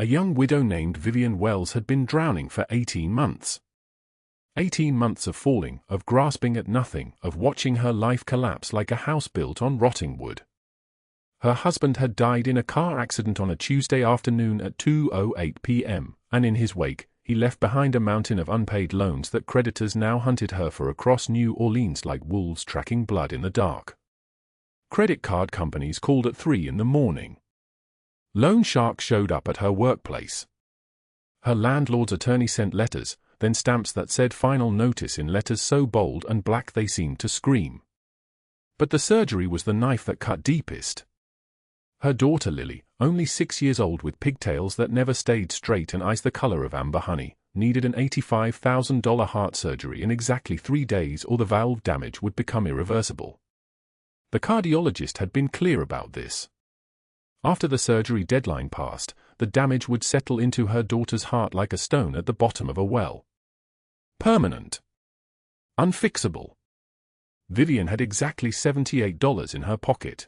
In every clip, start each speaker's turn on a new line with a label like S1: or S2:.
S1: A young widow named Vivien Wells had been drowning for 18 months. 18 months of falling, of grasping at nothing, of watching her life collapse like a house built on rotting wood. Her husband had died in a car accident on a Tuesday afternoon at 2:08 p.m., and in his wake, he left behind a mountain of unpaid loans that creditors now hunted her for across New Orleans like wolves tracking blood in the dark. Credit card companies called at 3 in the morning. Loan sharks showed up at her workplace. Her landlord's attorney sent letters, then stamps that said final notice in letters so bold and black they seemed to scream. But the surgery was the knife that cut deepest. Her daughter Lily, only 6 years old with pigtails that never stayed straight and eyes the color of amber honey, needed an $85,000 heart surgery in exactly 3 days or the valve damage would become irreversible. The cardiologist had been clear about this. After the surgery deadline passed, the damage would settle into her daughter's heart like a stone at the bottom of a well. Permanent. Unfixable. Vivien had exactly $78 in her pocket.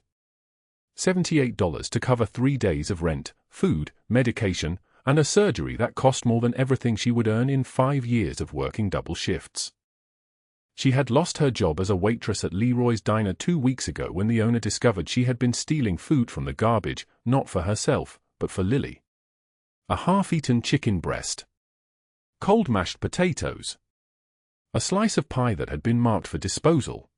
S1: $78 to cover 3 days of rent, food, medication, and a surgery that cost more than everything she would earn in 5 years of working double shifts. She had lost her job as a waitress at Leroy's Diner 2 weeks ago when the owner discovered she had been stealing food from the garbage, not for herself, but for Lily. A half-eaten chicken breast. Cold mashed potatoes. A slice of pie that had been marked for disposal.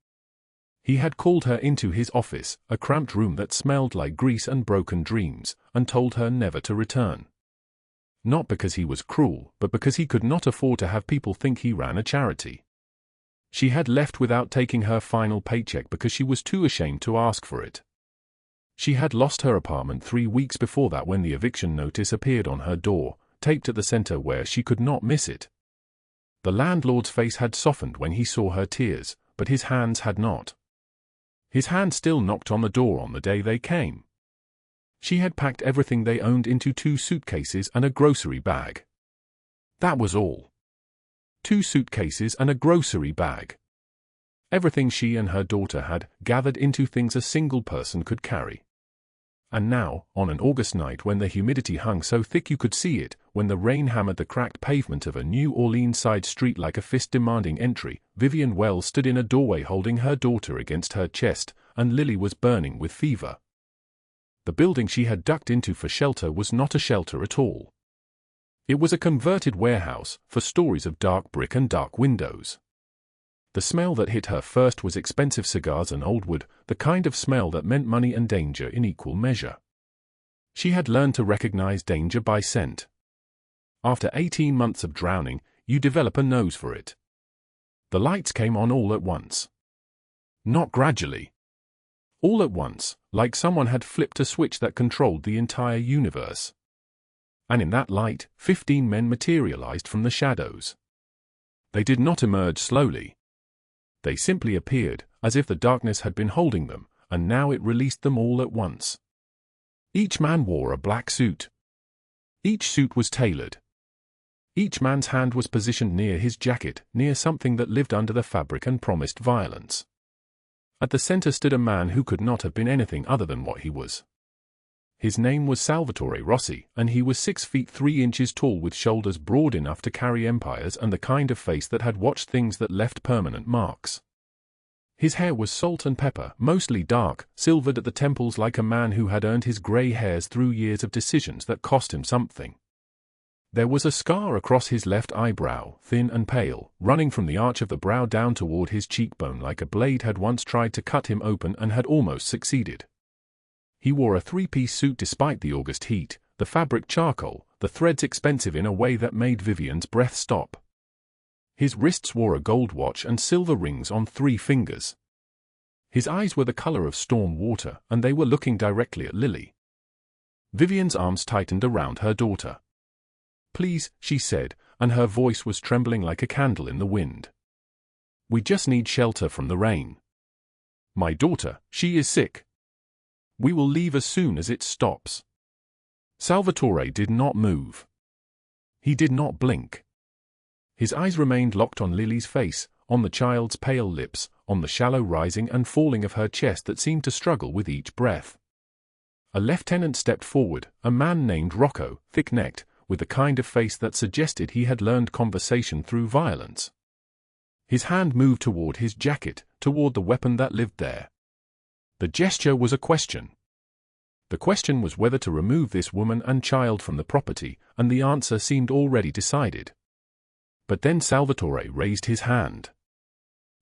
S1: He had called her into his office, a cramped room that smelled like grease and broken dreams, and told her never to return. Not because he was cruel, but because he could not afford to have people think he ran a charity. She had left without taking her final paycheck because she was too ashamed to ask for it. She had lost her apartment 3 weeks before that when the eviction notice appeared on her door, taped at the center where she could not miss it. The landlord's face had softened when he saw her tears, but his hands had not. His hand still knocked on the door on the day they came. She had packed everything they owned into 2 suitcases and a grocery bag. That was all. 2 suitcases and a grocery bag. Everything she and her daughter had gathered into things a single person could carry. And now, on an August night when the humidity hung so thick you could see it, when the rain hammered the cracked pavement of a New Orleans side street like a fist demanding entry, Vivien Wells stood in a doorway holding her daughter against her chest, and Lily was burning with fever. The building she had ducked into for shelter was not a shelter at all. It was a converted warehouse for stories of dark brick and dark windows. The smell that hit her first was expensive cigars and old wood, the kind of smell that meant money and danger in equal measure. She had learned to recognize danger by scent. After 18 months of drowning, you develop a nose for it. The lights came on all at once. Not gradually. All at once, like someone had flipped a switch that controlled the entire universe. And in that light, 15 men materialized from the shadows. They did not emerge slowly. They simply appeared, as if the darkness had been holding them, and now it released them all at once. Each man wore a black suit. Each suit was tailored. Each man's hand was positioned near his jacket, near something that lived under the fabric and promised violence. At the center stood a man who could not have been anything other than what he was. His name was Salvatore Rossi, and he was 6 feet 3 inches tall with shoulders broad enough to carry empires and the kind of face that had watched things that left permanent marks. His hair was salt and pepper, mostly dark, silvered at the temples like a man who had earned his gray hairs through years of decisions that cost him something. There was a scar across his left eyebrow, thin and pale, running from the arch of the brow down toward his cheekbone like a blade had once tried to cut him open and had almost succeeded. He wore a 3-piece suit despite the August heat, the fabric charcoal, the threads expensive in a way that made Vivien's breath stop. His wrists wore a gold watch and silver rings on 3 fingers. His eyes were the color of storm water, and they were looking directly at Lily. Vivien's arms tightened around her daughter. "Please," she said, and her voice was trembling like a candle in the wind. "We just need shelter from the rain. My daughter, she is sick. We will leave as soon as it stops." Salvatore did not move. He did not blink. His eyes remained locked on Lily's face, on the child's pale lips, on the shallow rising and falling of her chest that seemed to struggle with each breath. A lieutenant stepped forward, a man named Rocco, thick-necked, with the kind of face that suggested he had learned conversation through violence. His hand moved toward his jacket, toward the weapon that lived there. The gesture was a question. The question was whether to remove this woman and child from the property, and the answer seemed already decided. But then Salvatore raised his hand.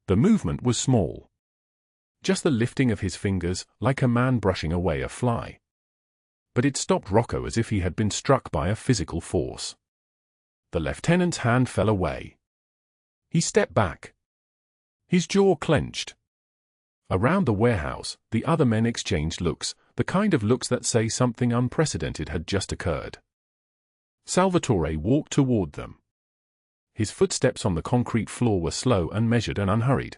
S1: The movement was small. Just the lifting of his fingers, like a man brushing away a fly. But it stopped Rocco as if he had been struck by a physical force. The lieutenant's hand fell away. He stepped back. His jaw clenched. Around the warehouse, the other men exchanged looks, the kind of looks that say something unprecedented had just occurred. Salvatore walked toward them. His footsteps on the concrete floor were slow and measured and unhurried.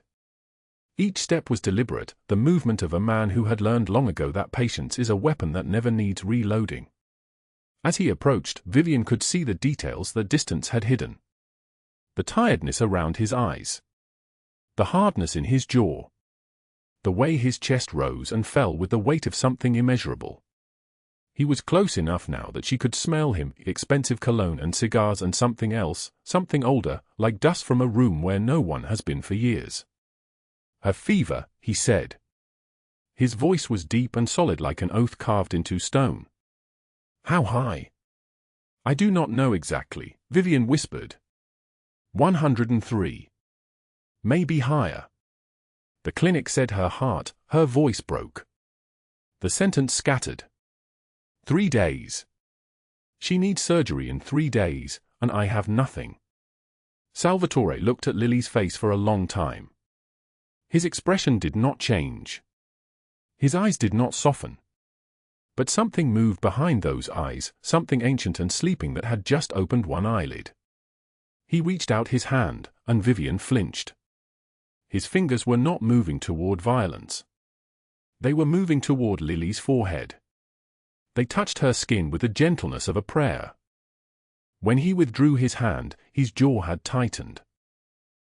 S1: Each step was deliberate, the movement of a man who had learned long ago that patience is a weapon that never needs reloading. As he approached, Vivien could see the details that distance had hidden. The tiredness around his eyes. The hardness in his jaw. The way his chest rose and fell with the weight of something immeasurable. He was close enough now that she could smell him, expensive cologne and cigars and something else, something older, like dust from a room where no one has been for years. "A fever," he said. His voice was deep and solid like an oath carved into stone. "How high?" "I do not know exactly," Vivien whispered. 103. Maybe higher. The clinic said her heart, her voice broke. The sentence scattered. 3 days. She needs surgery in 3 days, and I have nothing. Salvatore looked at Lily's face for a long time. His expression did not change. His eyes did not soften. But something moved behind those eyes, something ancient and sleeping that had just opened one eyelid. He reached out his hand, and Vivien flinched. His fingers were not moving toward violence. They were moving toward Lily's forehead. They touched her skin with the gentleness of a prayer. When he withdrew his hand, his jaw had tightened.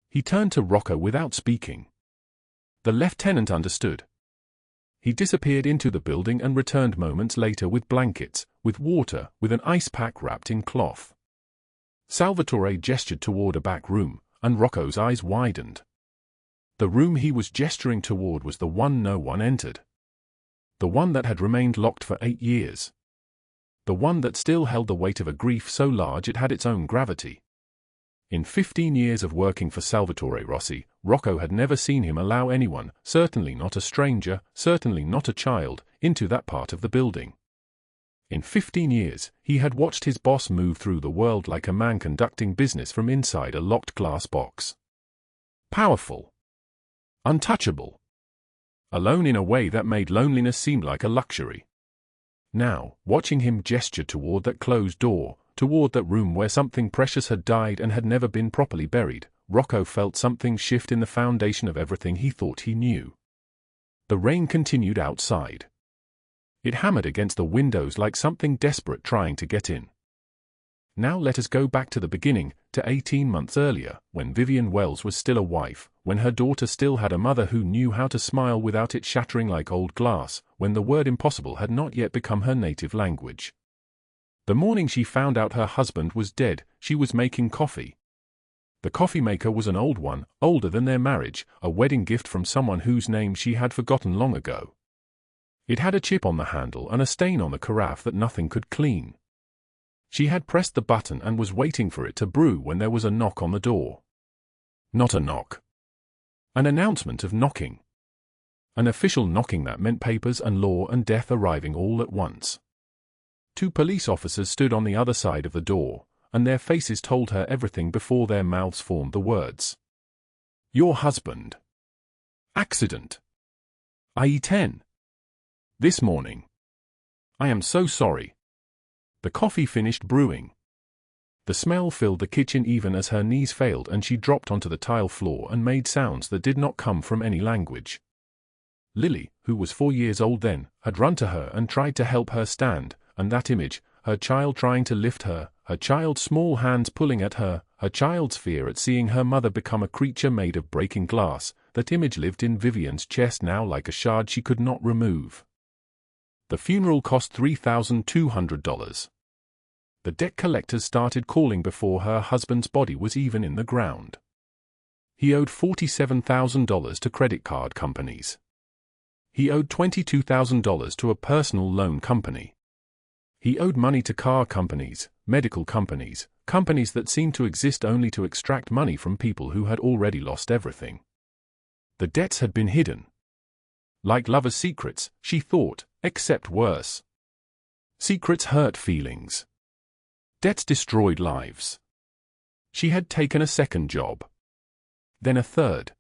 S1: He turned to Rocco without speaking. The lieutenant understood. He disappeared into the building and returned moments later with blankets, with water, with an ice pack wrapped in cloth. Salvatore gestured toward a back room, and Rocco's eyes widened. The room he was gesturing toward was the one no one entered. The one that had remained locked for 8 years. The one that still held the weight of a grief so large it had its own gravity. In 15 years of working for Salvatore Rossi, Rocco had never seen him allow anyone, certainly not a stranger, certainly not a child, into that part of the building. In 15 years, he had watched his boss move through the world like a man conducting business from inside a locked glass box. Powerful. Untouchable. Alone in a way that made loneliness seem like a luxury. Now, watching him gesture toward that closed door, toward that room where something precious had died and had never been properly buried, Rocco felt something shift in the foundation of everything he thought he knew. The rain continued outside. It hammered against the windows like something desperate trying to get in. Now let us go back to the beginning, to 18 months earlier, when Vivien Wells was still a wife, when her daughter still had a mother who knew how to smile without it shattering like old glass, when the word impossible had not yet become her native language. The morning she found out her husband was dead, she was making coffee. The coffee maker was an old one, older than their marriage, a wedding gift from someone whose name she had forgotten long ago. It had a chip on the handle and a stain on the carafe that nothing could clean. She had pressed the button and was waiting for it to brew when there was a knock on the door. Not a knock. An announcement of knocking. An official knocking that meant papers and law and death arriving all at once. 2 police officers stood on the other side of the door, and their faces told her everything before their mouths formed the words. Your husband. Accident. IE10. This morning. I am so sorry. The coffee finished brewing. The smell filled the kitchen even as her knees failed and she dropped onto the tile floor and made sounds that did not come from any language. Lily, who was 4 years old then, had run to her and tried to help her stand, and that image, her child trying to lift her, her child's small hands pulling at her, her child's fear at seeing her mother become a creature made of breaking glass, that image lived in Vivien's chest now like a shard she could not remove. The funeral cost $3,200. The debt collectors started calling before her husband's body was even in the ground. He owed $47,000 to credit card companies. He owed $22,000 to a personal loan company. He owed money to car companies, medical companies, companies that seemed to exist only to extract money from people who had already lost everything. The debts had been hidden. Like lovers' secrets, she thought, except worse. Secrets hurt feelings. Debts destroyed lives. She had taken a second job. Then a third.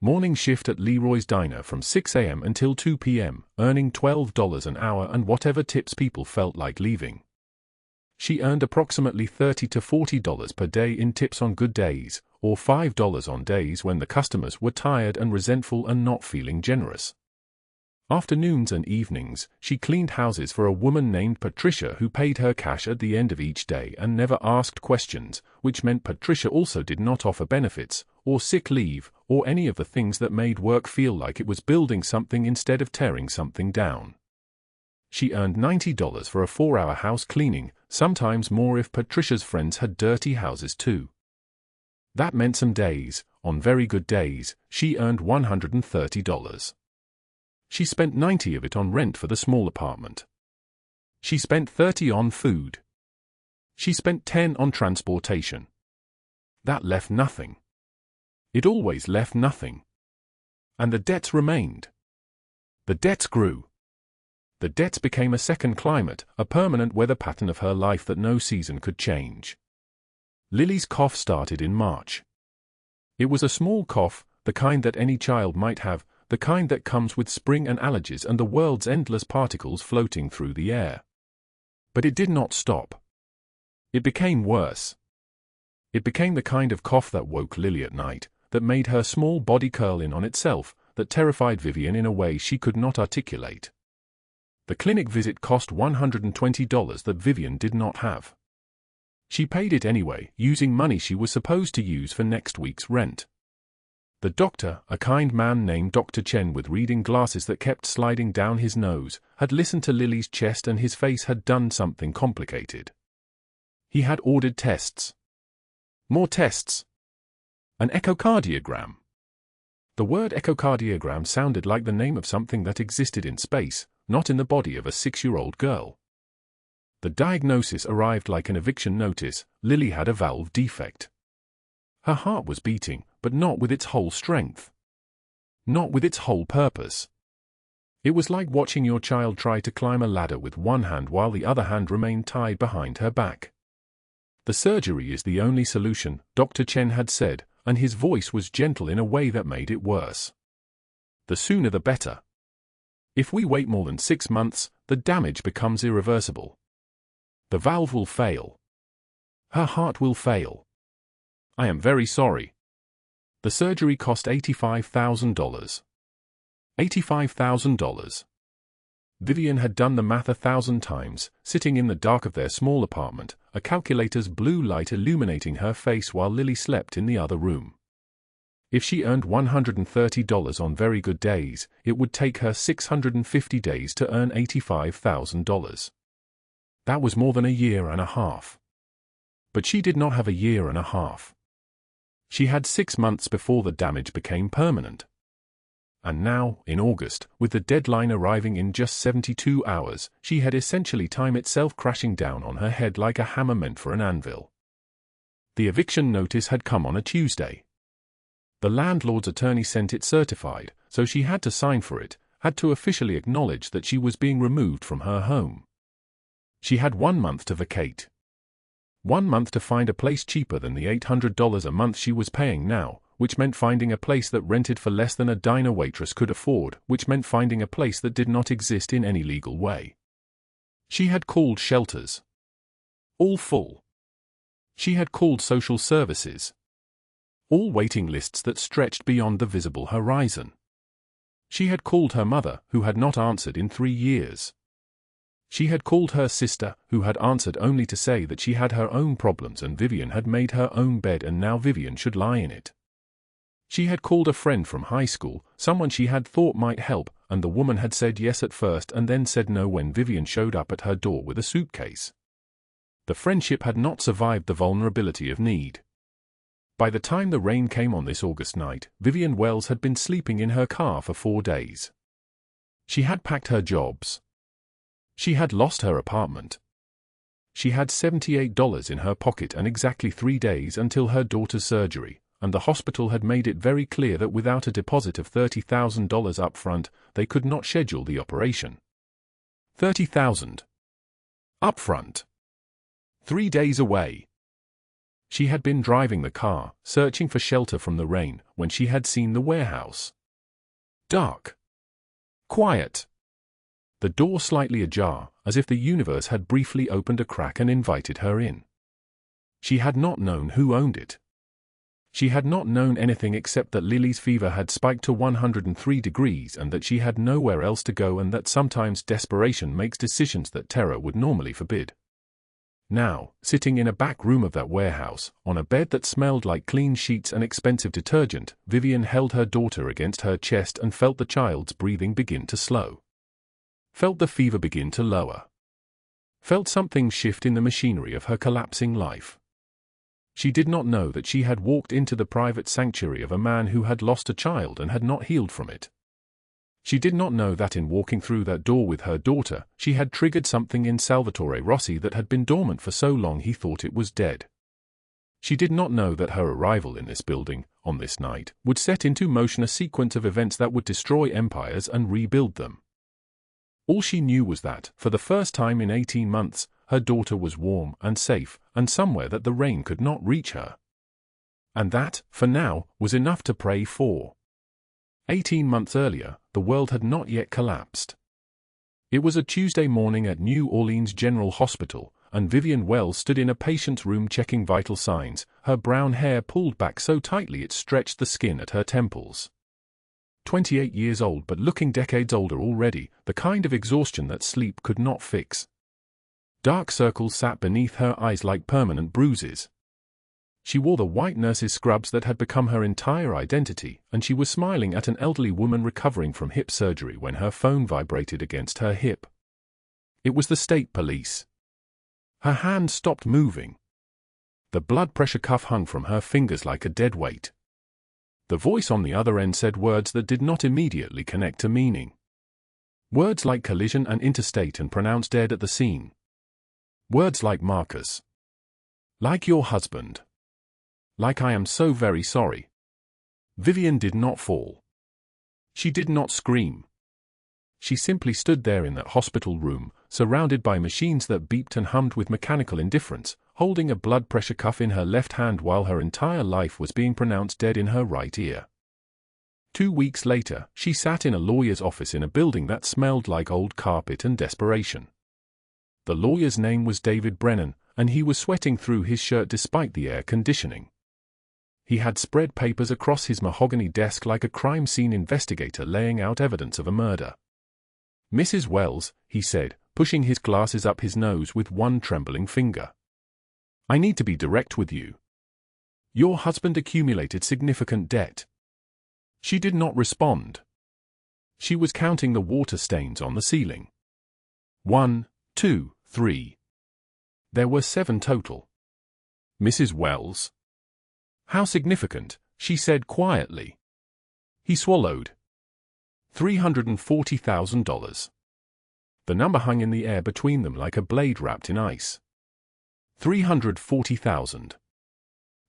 S1: Morning shift at Leroy's Diner from 6 a.m. until 2 p.m., earning $12 an hour and whatever tips people felt like leaving. She earned approximately $30 to $40 per day in tips on good days, or $5 on days when the customers were tired and resentful and not feeling generous. Afternoons and evenings, she cleaned houses for a woman named Patricia who paid her cash at the end of each day and never asked questions, which meant Patricia also did not offer benefits, or sick leave, or any of the things that made work feel like it was building something instead of tearing something down. She earned $90 for a 4-hour house cleaning, sometimes more if Patricia's friends had dirty houses too. That meant some days, on very good days, she earned $130. She spent $90 of it on rent for the small apartment. She spent $30 on food. She spent $10 on transportation. That left nothing. It always left nothing. And the debts remained. The debts grew. The debts became a second climate, a permanent weather pattern of her life that no season could change. Lily's cough started in March. It was a small cough, the kind that any child might have, the kind that comes with spring and allergies and the world's endless particles floating through the air. But it did not stop. It became worse. It became the kind of cough that woke Lily at night, that made her small body curl in on itself, that terrified Vivien in a way she could not articulate. The clinic visit cost $120 that Vivien did not have. She paid it anyway, using money she was supposed to use for next week's rent. The doctor, a kind man named Dr. Chen with reading glasses that kept sliding down his nose, had listened to Lily's chest and his face had done something complicated. He had ordered tests. More tests. An echocardiogram. The word echocardiogram sounded like the name of something that existed in space, not in the body of a 6-year-old girl. The diagnosis arrived like an eviction notice. Lily had a valve defect. Her heart was beating, but not with its whole strength. Not with its whole purpose. It was like watching your child try to climb a ladder with one hand while the other hand remained tied behind her back. The surgery is the only solution, Dr. Chen had said, and his voice was gentle in a way that made it worse. The sooner the better. If we wait more than 6 months, the damage becomes irreversible. The valve will fail. Her heart will fail. I am very sorry. The surgery cost $85,000. $85,000. Vivien had done the math 1,000 times, sitting in the dark of their small apartment, a calculator's blue light illuminating her face while Lily slept in the other room. If she earned $130 on very good days, it would take her 650 days to earn $85,000. That was more than a year and a half. But she did not have a year and a half. She had 6 months before the damage became permanent. And now, in August, with the deadline arriving in just 72 hours, she had essentially time itself crashing down on her head like a hammer meant for an anvil. The eviction notice had come on a Tuesday. The landlord's attorney sent it certified, so she had to sign for it, had to officially acknowledge that she was being removed from her home. She had 1 month to vacate. 1 month to find a place cheaper than the $800 a month she was paying now, which meant finding a place that rented for less than a diner waitress could afford, which meant finding a place that did not exist in any legal way. She had called shelters. All full. She had called social services. All waiting lists that stretched beyond the visible horizon. She had called her mother, who had not answered in 3 years. She had called her sister, who had answered only to say that she had her own problems and Vivien had made her own bed and now Vivien should lie in it. She had called a friend from high school, someone she had thought might help, and the woman had said yes at first and then said no when Vivien showed up at her door with a suitcase. The friendship had not survived the vulnerability of need. By the time the rain came on this August night, Vivien Wells had been sleeping in her car for 4 days. She had packed her jobs. She had lost her apartment. She had $78 in her pocket and exactly 3 days until her daughter's surgery, and the hospital had made it very clear that without a deposit of $30,000 up front, they could not schedule the operation. $30,000. Up front. 3 days away. She had been driving the car, searching for shelter from the rain, when she had seen the warehouse. Dark. Quiet. The door slightly ajar, as if the universe had briefly opened a crack and invited her in. She had not known who owned it. She had not known anything except that Lily's fever had spiked to 103 degrees and that she had nowhere else to go, and that sometimes desperation makes decisions that terror would normally forbid. Now, sitting in a back room of that warehouse, on a bed that smelled like clean sheets and expensive detergent, Vivien held her daughter against her chest and felt the child's breathing begin to slow. Felt the fever begin to lower. Felt something shift in the machinery of her collapsing life. She did not know that she had walked into the private sanctuary of a man who had lost a child and had not healed from it. She did not know that in walking through that door with her daughter, she had triggered something in Salvatore Rossi that had been dormant for so long he thought it was dead. She did not know that her arrival in this building, on this night, would set into motion a sequence of events that would destroy empires and rebuild them. All she knew was that, for the first time in 18 months, her daughter was warm and safe, and somewhere that the rain could not reach her. And that, for now, was enough to pray for. 18 months earlier, the world had not yet collapsed. It was a Tuesday morning at New Orleans General Hospital, and Vivien Wells stood in a patient's room checking vital signs, her brown hair pulled back so tightly it stretched the skin at her temples. 28 years old but looking decades older already, the kind of exhaustion that sleep could not fix. Dark circles sat beneath her eyes like permanent bruises. She wore the white nurse's scrubs that had become her entire identity, and she was smiling at an elderly woman recovering from hip surgery when her phone vibrated against her hip. It was the state police. Her hand stopped moving. The blood pressure cuff hung from her fingers like a dead weight. The voice on the other end said words that did not immediately connect to meaning. Words like collision and interstate and pronounced dead at the scene. Words like Marcus. Like your husband. Like I am so very sorry. Vivien did not fall. She did not scream. She simply stood there in that hospital room, surrounded by machines that beeped and hummed with mechanical indifference, holding a blood pressure cuff in her left hand while her entire life was being pronounced dead in her right ear. 2 weeks later, she sat in a lawyer's office in a building that smelled like old carpet and desperation. The lawyer's name was David Brennan, and he was sweating through his shirt despite the air conditioning. He had spread papers across his mahogany desk like a crime scene investigator laying out evidence of a murder. Mrs. Wells, he said, pushing his glasses up his nose with one trembling finger. I need to be direct with you. Your husband accumulated significant debt. She did not respond. She was counting the water stains on the ceiling. 1, 2, 3. There were 7 total. Mrs. Wells. How significant, she said quietly. He swallowed. $340,000. The number hung in the air between them like a blade wrapped in ice. 340,000.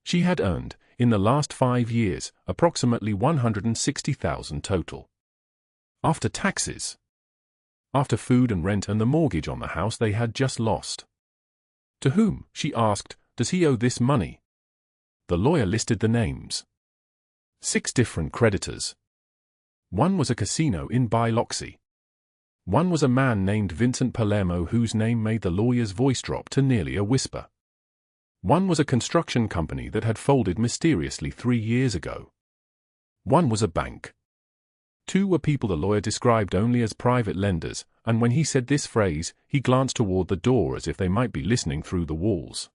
S1: She had earned, in the last 5 years, approximately 160,000 total. After taxes. After food and rent and the mortgage on the house they had just lost. To whom, she asked, does he owe this money? The lawyer listed the names. 6 different creditors. One was a casino in Biloxi. One was a man named Vincent Palermo whose name made the lawyer's voice drop to nearly a whisper. One was a construction company that had folded mysteriously 3 years ago. One was a bank. 2 were people the lawyer described only as private lenders, and when he said this phrase, he glanced toward the door as if they might be listening through the walls.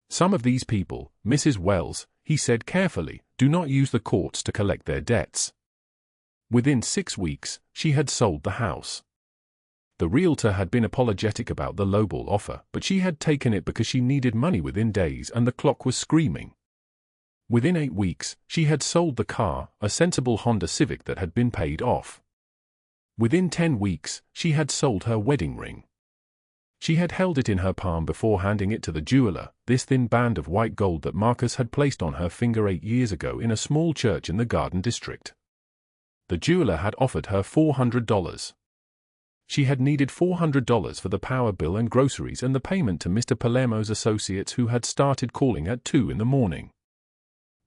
S1: Some of these people, Mrs. Wells, he said carefully, do not use the courts to collect their debts. Within 6 weeks, she had sold the house. The realtor had been apologetic about the lowball offer, but she had taken it because she needed money within days and the clock was screaming. Within 8 weeks, she had sold the car, a sensible Honda Civic that had been paid off. Within 10 weeks, she had sold her wedding ring. She had held it in her palm before handing it to the jeweler, this thin band of white gold that Marcus had placed on her finger 8 years ago in a small church in the Garden District. The jeweler had offered her $400. She had needed $400 for the power bill and groceries and the payment to Mr. Palermo's associates who had started calling at 2 in the morning.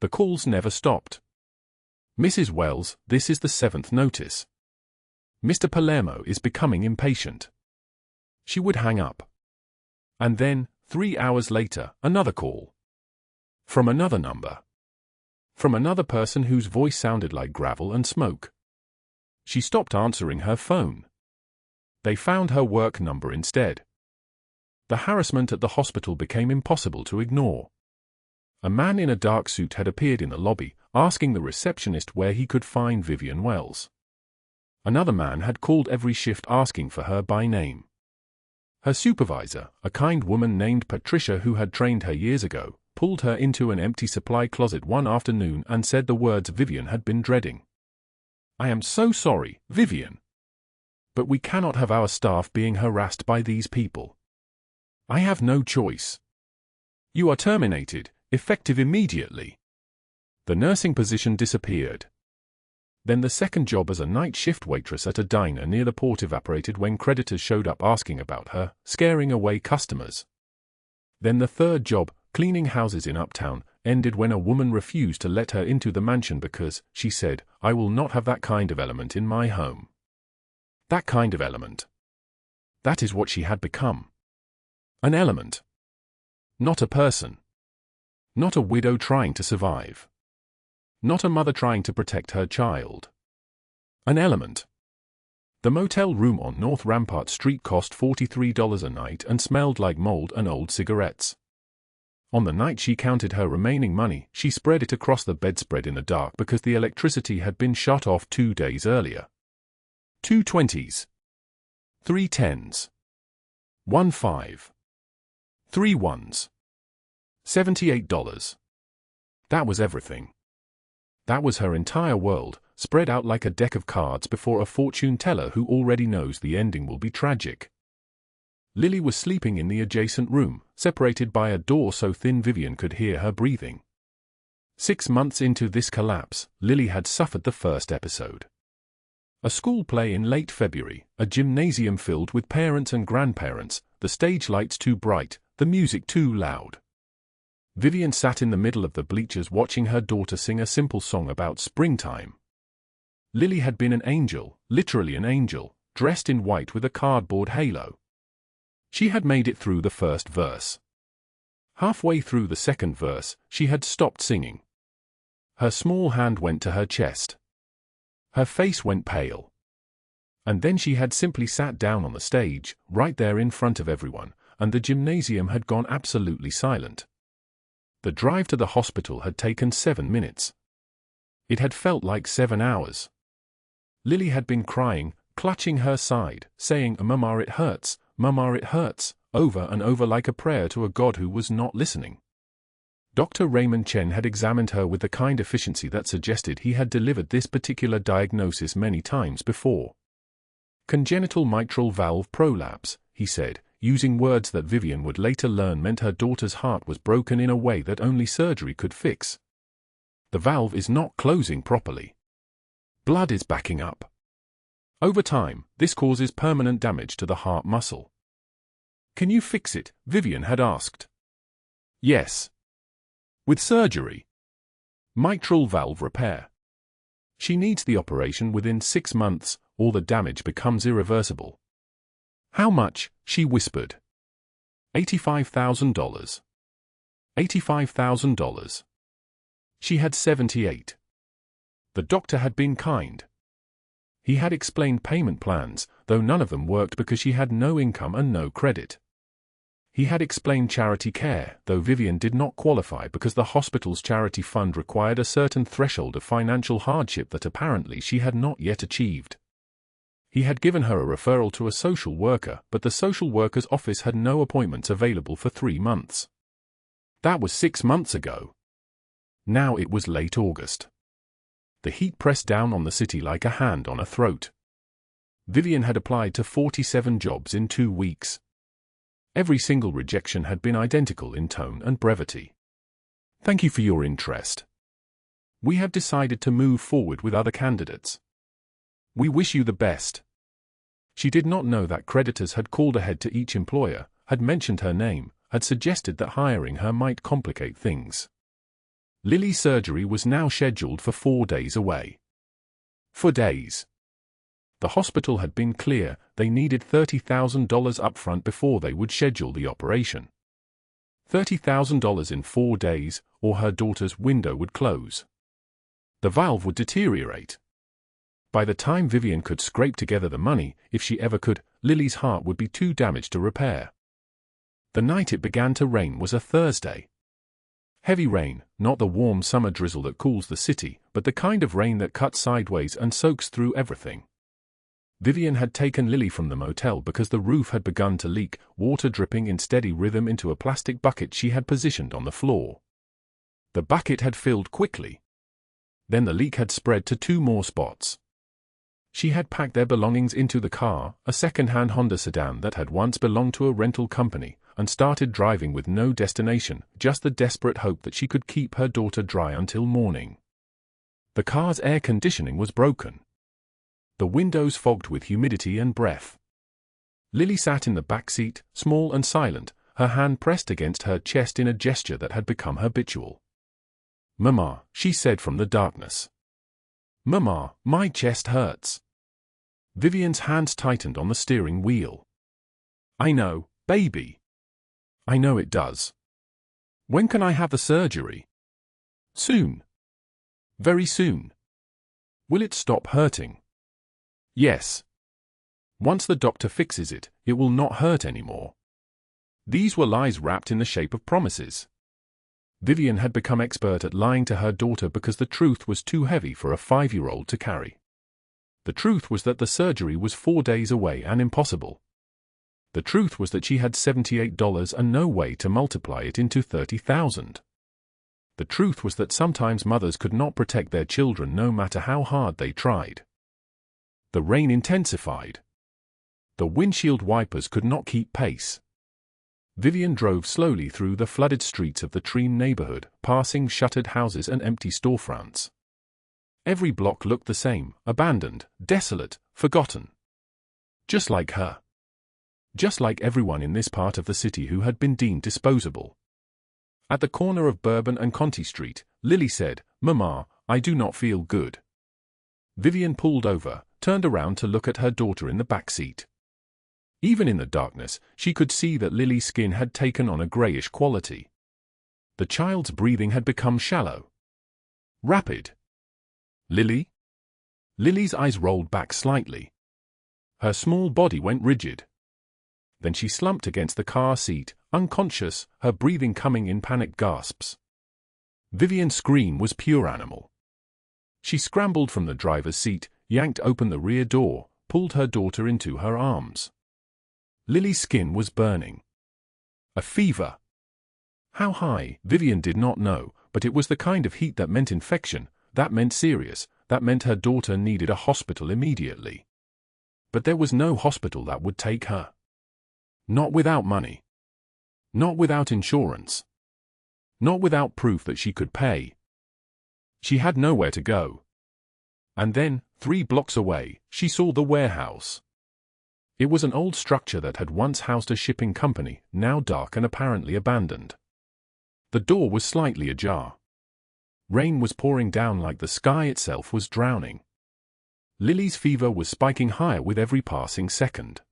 S1: The calls never stopped. "Mrs. Wells, this is the 7th notice. Mr. Palermo is becoming impatient." She would hang up. And then, 3 hours later, another call. From another number. From another person whose voice sounded like gravel and smoke. She stopped answering her phone. They found her work number instead. The harassment at the hospital became impossible to ignore. A man in a dark suit had appeared in the lobby, asking the receptionist where he could find Vivien Wells. Another man had called every shift asking for her by name. Her supervisor, a kind woman named Patricia who had trained her years ago, pulled her into an empty supply closet one afternoon and said the words Vivien had been dreading. "I am so sorry, Vivien. But we cannot have our staff being harassed by these people. I have no choice. You are terminated, effective immediately." The nursing position disappeared. Then the second job as a night shift waitress at a diner near the port evaporated when creditors showed up asking about her, scaring away customers. Then the third job, cleaning houses in Uptown, ended when a woman refused to let her into the mansion because, she said, "I will not have that kind of element in my home." That kind of element. That is what she had become. An element. Not a person. Not a widow trying to survive. Not a mother trying to protect her child. An element. The motel room on North Rampart Street cost $43 a night and smelled like mold and old cigarettes. On the night she counted her remaining money, she spread it across the bedspread in the dark because the electricity had been shut off 2 days earlier. 2 20s. 3 10s. 1 5. 3 1s. $78. That was everything. That was her entire world, spread out like a deck of cards before a fortune teller who already knows the ending will be tragic. Lily was sleeping in the adjacent room, separated by a door so thin Vivien could hear her breathing. 6 months into this collapse, Lily had suffered the first episode. A school play in late February, a gymnasium filled with parents and grandparents, the stage lights too bright, the music too loud. Vivien sat in the middle of the bleachers watching her daughter sing a simple song about springtime. Lily had been an angel, literally an angel, dressed in white with a cardboard halo. She had made it through the first verse. Halfway through the second verse, she had stopped singing. Her small hand went to her chest. Her face went pale. And then she had simply sat down on the stage, right there in front of everyone, and the gymnasium had gone absolutely silent. The drive to the hospital had taken 7 minutes. It had felt like 7 hours. Lily had been crying, clutching her side, saying, "Mama, it hurts, Mama, it hurts," over and over like a prayer to a God who was not listening. Dr. Raymond Chen had examined her with the kind efficiency that suggested he had delivered this particular diagnosis many times before. "Congenital mitral valve prolapse," he said, using words that Vivien would later learn meant her daughter's heart was broken in a way that only surgery could fix. "The valve is not closing properly. Blood is backing up. Over time, this causes permanent damage to the heart muscle." "Can you fix it?" Vivien had asked. "Yes. With surgery. Mitral valve repair. She needs the operation within 6 months, or the damage becomes irreversible." "How much?" she whispered. $85,000. $85,000. She had 78. The doctor had been kind. He had explained payment plans, though none of them worked because she had no income and no credit. He had explained charity care, though Vivien did not qualify because the hospital's charity fund required a certain threshold of financial hardship that apparently she had not yet achieved. He had given her a referral to a social worker, but the social worker's office had no appointments available for 3 months. That was 6 months ago. Now it was late August. The heat pressed down on the city like a hand on a throat. Vivien had applied to 47 jobs in 2 weeks. Every single rejection had been identical in tone and brevity. "Thank you for your interest. We have decided to move forward with other candidates. We wish you the best." She did not know that creditors had called ahead to each employer, had mentioned her name, had suggested that hiring her might complicate things. Lily's surgery was now scheduled for 4 days away. 4 days. The hospital had been clear, they needed $30,000 upfront before they would schedule the operation. $30,000 in 4 days, or her daughter's window would close. The valve would deteriorate. By the time Vivien could scrape together the money, if she ever could, Lily's heart would be too damaged to repair. The night it began to rain was a Thursday. Heavy rain, not the warm summer drizzle that cools the city, but the kind of rain that cuts sideways and soaks through everything. Vivien had taken Lily from the motel because the roof had begun to leak, water dripping in steady rhythm into a plastic bucket she had positioned on the floor. The bucket had filled quickly. Then the leak had spread to 2 more spots. She had packed their belongings into the car, a second-hand Honda sedan that had once belonged to a rental company, and started driving with no destination, just the desperate hope that she could keep her daughter dry until morning. The car's air conditioning was broken. The windows fogged with humidity and breath. Lily sat in the back seat, small and silent, her hand pressed against her chest in a gesture that had become habitual. "Mama," she said from the darkness. "Mama, my chest hurts." Vivien's hands tightened on the steering wheel. "I know, baby. I know it does. When can I have the surgery?" "Soon. Very soon." "Will it stop hurting?" "Yes. Once the doctor fixes it, it will not hurt anymore." These were lies wrapped in the shape of promises. Vivien had become expert at lying to her daughter because the truth was too heavy for a 5-year-old to carry. The truth was that the surgery was 4 days away and impossible. The truth was that she had $78 and no way to multiply it into 30,000. The truth was that sometimes mothers could not protect their children no matter how hard they tried. The rain intensified. The windshield wipers could not keep pace. Vivien drove slowly through the flooded streets of the Treen neighborhood, passing shuttered houses and empty storefronts. Every block looked the same, abandoned, desolate, forgotten. Just like her. Just like everyone in this part of the city who had been deemed disposable. At the corner of Bourbon and Conti Street, Lily said, "Mama, I do not feel good." Vivien pulled over, turned around to look at her daughter in the back seat. Even in the darkness, she could see that Lily's skin had taken on a grayish quality. The child's breathing had become shallow. Rapid. "Lily?" Lily's eyes rolled back slightly. Her small body went rigid. Then she slumped against the car seat, unconscious, her breathing coming in panicked gasps. Vivien's scream was pure animal. She scrambled from the driver's seat, yanked open the rear door, pulled her daughter into her arms. Lily's skin was burning. A fever. How high, Vivien did not know, but it was the kind of heat that meant infection, that meant serious, that meant her daughter needed a hospital immediately. But there was no hospital that would take her. Not without money. Not without insurance. Not without proof that she could pay. She had nowhere to go. And then, 3 blocks away, she saw the warehouse. It was an old structure that had once housed a shipping company, now dark and apparently abandoned. The door was slightly ajar. Rain was pouring down like the sky itself was drowning. Lily's fever was spiking higher with every passing second.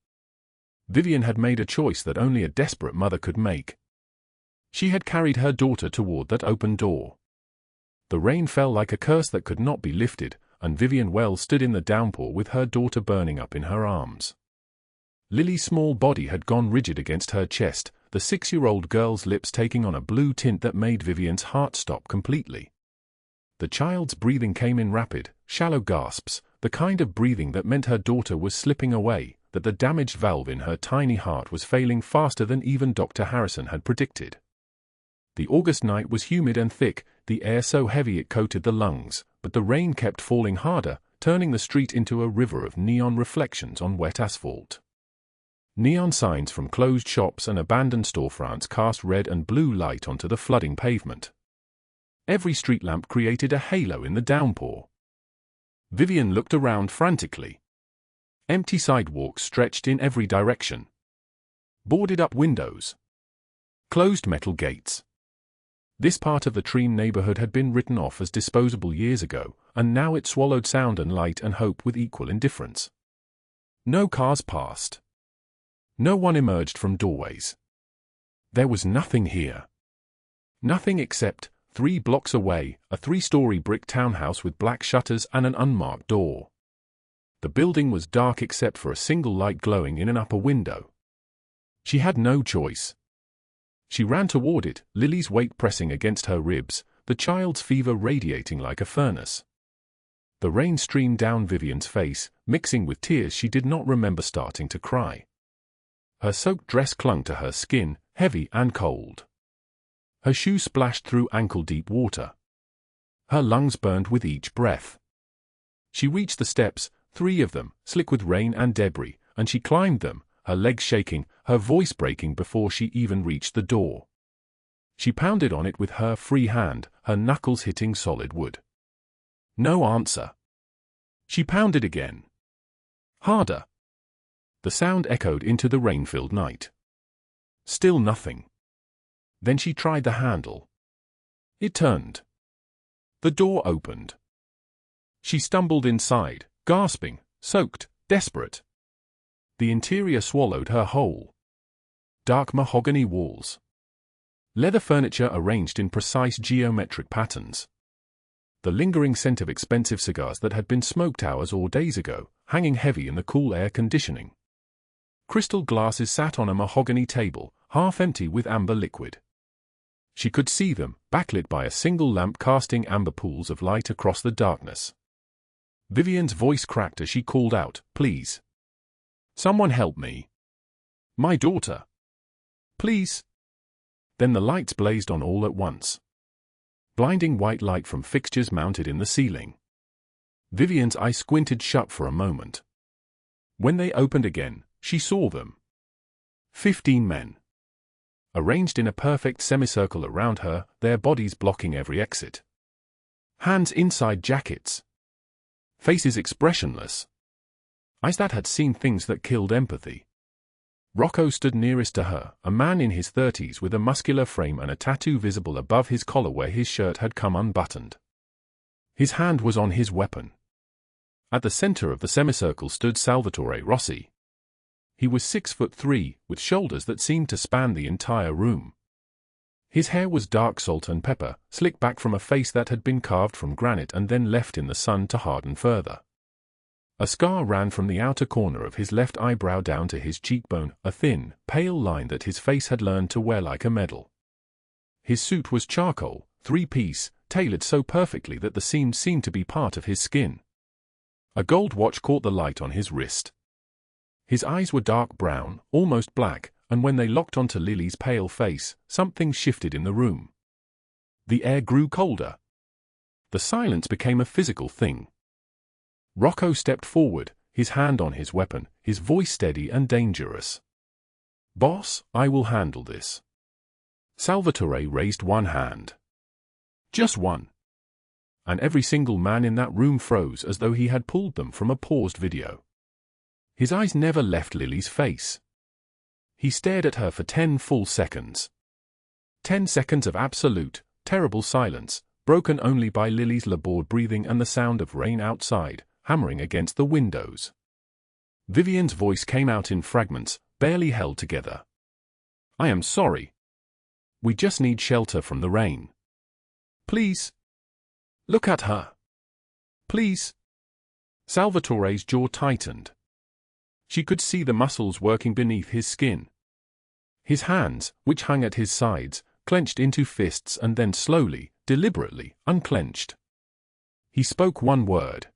S1: Vivien had made a choice that only a desperate mother could make. She had carried her daughter toward that open door. The rain fell like a curse that could not be lifted, and Vivien Wells stood in the downpour with her daughter burning up in her arms. Lily's small body had gone rigid against her chest, the 6-year-old girl's lips taking on a blue tint that made Vivien's heart stop completely. The child's breathing came in rapid, shallow gasps, the kind of breathing that meant her daughter was slipping away, that the damaged valve in her tiny heart was failing faster than even Dr. Harrison had predicted. The August night was humid and thick, the air so heavy it coated the lungs, but the rain kept falling harder, turning the street into a river of neon reflections on wet asphalt. Neon signs from closed shops and abandoned storefronts cast red and blue light onto the flooding pavement. Every street lamp created a halo in the downpour. Vivien looked around frantically. Empty sidewalks stretched in every direction. Boarded-up windows. Closed metal gates. This part of the Treem neighborhood had been written off as disposable years ago, and now it swallowed sound and light and hope with equal indifference. No cars passed. No one emerged from doorways. There was nothing here. Nothing except, 3 blocks away, a 3-story brick townhouse with black shutters and an unmarked door. The building was dark except for a single light glowing in an upper window. She had no choice. She ran toward it, Lily's weight pressing against her ribs, the child's fever radiating like a furnace. The rain streamed down Vivien's face, mixing with tears she did not remember starting to cry. Her soaked dress clung to her skin, heavy and cold. Her shoes splashed through ankle-deep water. Her lungs burned with each breath. She reached the steps, 3 of them, slick with rain and debris, and she climbed them, her legs shaking, her voice breaking before she even reached the door. She pounded on it with her free hand, her knuckles hitting solid wood. No answer. She pounded again. Harder. The sound echoed into the rain-filled night. Still nothing. Then she tried the handle. It turned. The door opened. She stumbled inside, gasping, soaked, desperate. The interior swallowed her whole. Dark mahogany walls. Leather furniture arranged in precise geometric patterns. The lingering scent of expensive cigars that had been smoked hours or days ago, hanging heavy in the cool air conditioning. Crystal glasses sat on a mahogany table, half empty with amber liquid. She could see them, backlit by a single lamp casting amber pools of light across the darkness. Vivien's voice cracked as she called out, "Please. Someone help me. My daughter. Please." Then the lights blazed on all at once. Blinding white light from fixtures mounted in the ceiling. Vivien's eyes squinted shut for a moment. When they opened again, she saw them. 15 men. Arranged in a perfect semicircle around her, their bodies blocking every exit. Hands inside jackets. Faces expressionless. Eyes that had seen things that killed empathy. Rocco stood nearest to her, a man in his 30s with a muscular frame and a tattoo visible above his collar where his shirt had come unbuttoned. His hand was on his weapon. At the center of the semicircle stood Salvatore Rossi. He was 6'3", with shoulders that seemed to span the entire room. His hair was dark salt and pepper, slicked back from a face that had been carved from granite and then left in the sun to harden further. A scar ran from the outer corner of his left eyebrow down to his cheekbone, a thin, pale line that his face had learned to wear like a medal. His suit was charcoal, 3-piece, tailored so perfectly that the seams seemed to be part of his skin. A gold watch caught the light on his wrist. His eyes were dark brown, almost black, and when they locked onto Lily's pale face, something shifted in the room. The air grew colder. The silence became a physical thing. Rocco stepped forward, his hand on his weapon, his voice steady and dangerous. "Boss, I will handle this." Salvatore raised one hand. Just one. And every single man in that room froze as though he had pulled them from a paused video. His eyes never left Lily's face. He stared at her for 10 full seconds. 10 seconds of absolute, terrible silence, broken only by Lily's labored breathing and the sound of rain outside, hammering against the windows. Vivien's voice came out in fragments, barely held together. "I am sorry. We just need shelter from the rain. Please. Look at her. Please." Salvatore's jaw tightened. She could see the muscles working beneath his skin. His hands, which hung at his sides, clenched into fists and then slowly, deliberately, unclenched. He spoke one word.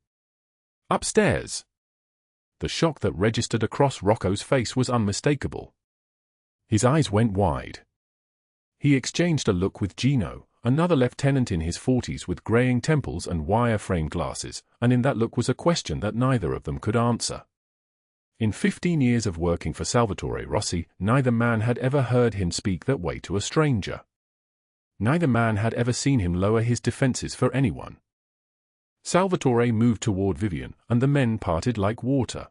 S1: "Upstairs." The shock that registered across Rocco's face was unmistakable. His eyes went wide. He exchanged a look with Gino, another lieutenant in his 40s with graying temples and wire-frame glasses, and in that look was a question that neither of them could answer. In 15 years of working for Salvatore Rossi, neither man had ever heard him speak that way to a stranger. Neither man had ever seen him lower his defenses for anyone. Salvatore moved toward Vivien, and the men parted like water.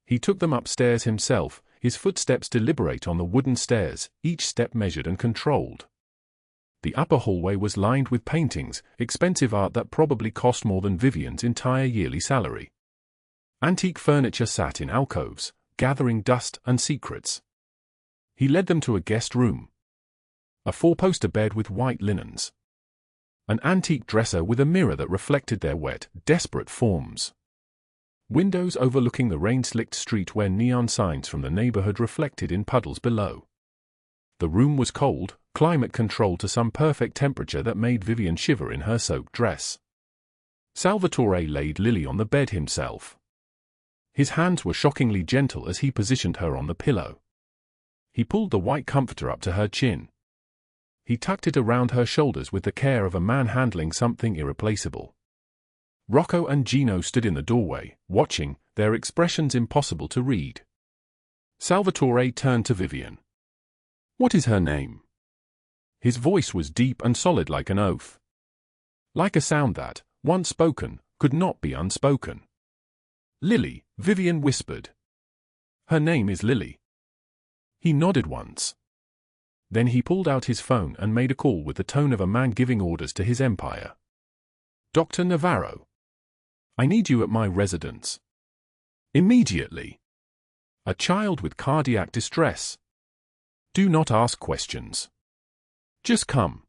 S1: He took them upstairs himself, his footsteps deliberate on the wooden stairs, each step measured and controlled. The upper hallway was lined with paintings, expensive art that probably cost more than Vivien's entire yearly salary. Antique furniture sat in alcoves, gathering dust and secrets. He led them to a guest room. A four-poster bed with white linens. An antique dresser with a mirror that reflected their wet, desperate forms. Windows overlooking the rain-slicked street where neon signs from the neighborhood reflected in puddles below. The room was cold, climate-controlled to some perfect temperature that made Vivien shiver in her soaked dress. Salvatore laid Lily on the bed himself. His hands were shockingly gentle as he positioned her on the pillow. He pulled the white comforter up to her chin. He tucked it around her shoulders with the care of a man handling something irreplaceable. Rocco and Gino stood in the doorway, watching, their expressions impossible to read. Salvatore turned to Vivien. "What is her name?" His voice was deep and solid like an oath. Like a sound that, once spoken, could not be unspoken. "Lily," Vivien whispered. "Her name is Lily." He nodded once. Then he pulled out his phone and made a call with the tone of a man giving orders to his empire. "Dr. Navarro. I need you at my residence. Immediately. A child with cardiac distress. Do not ask questions. Just come."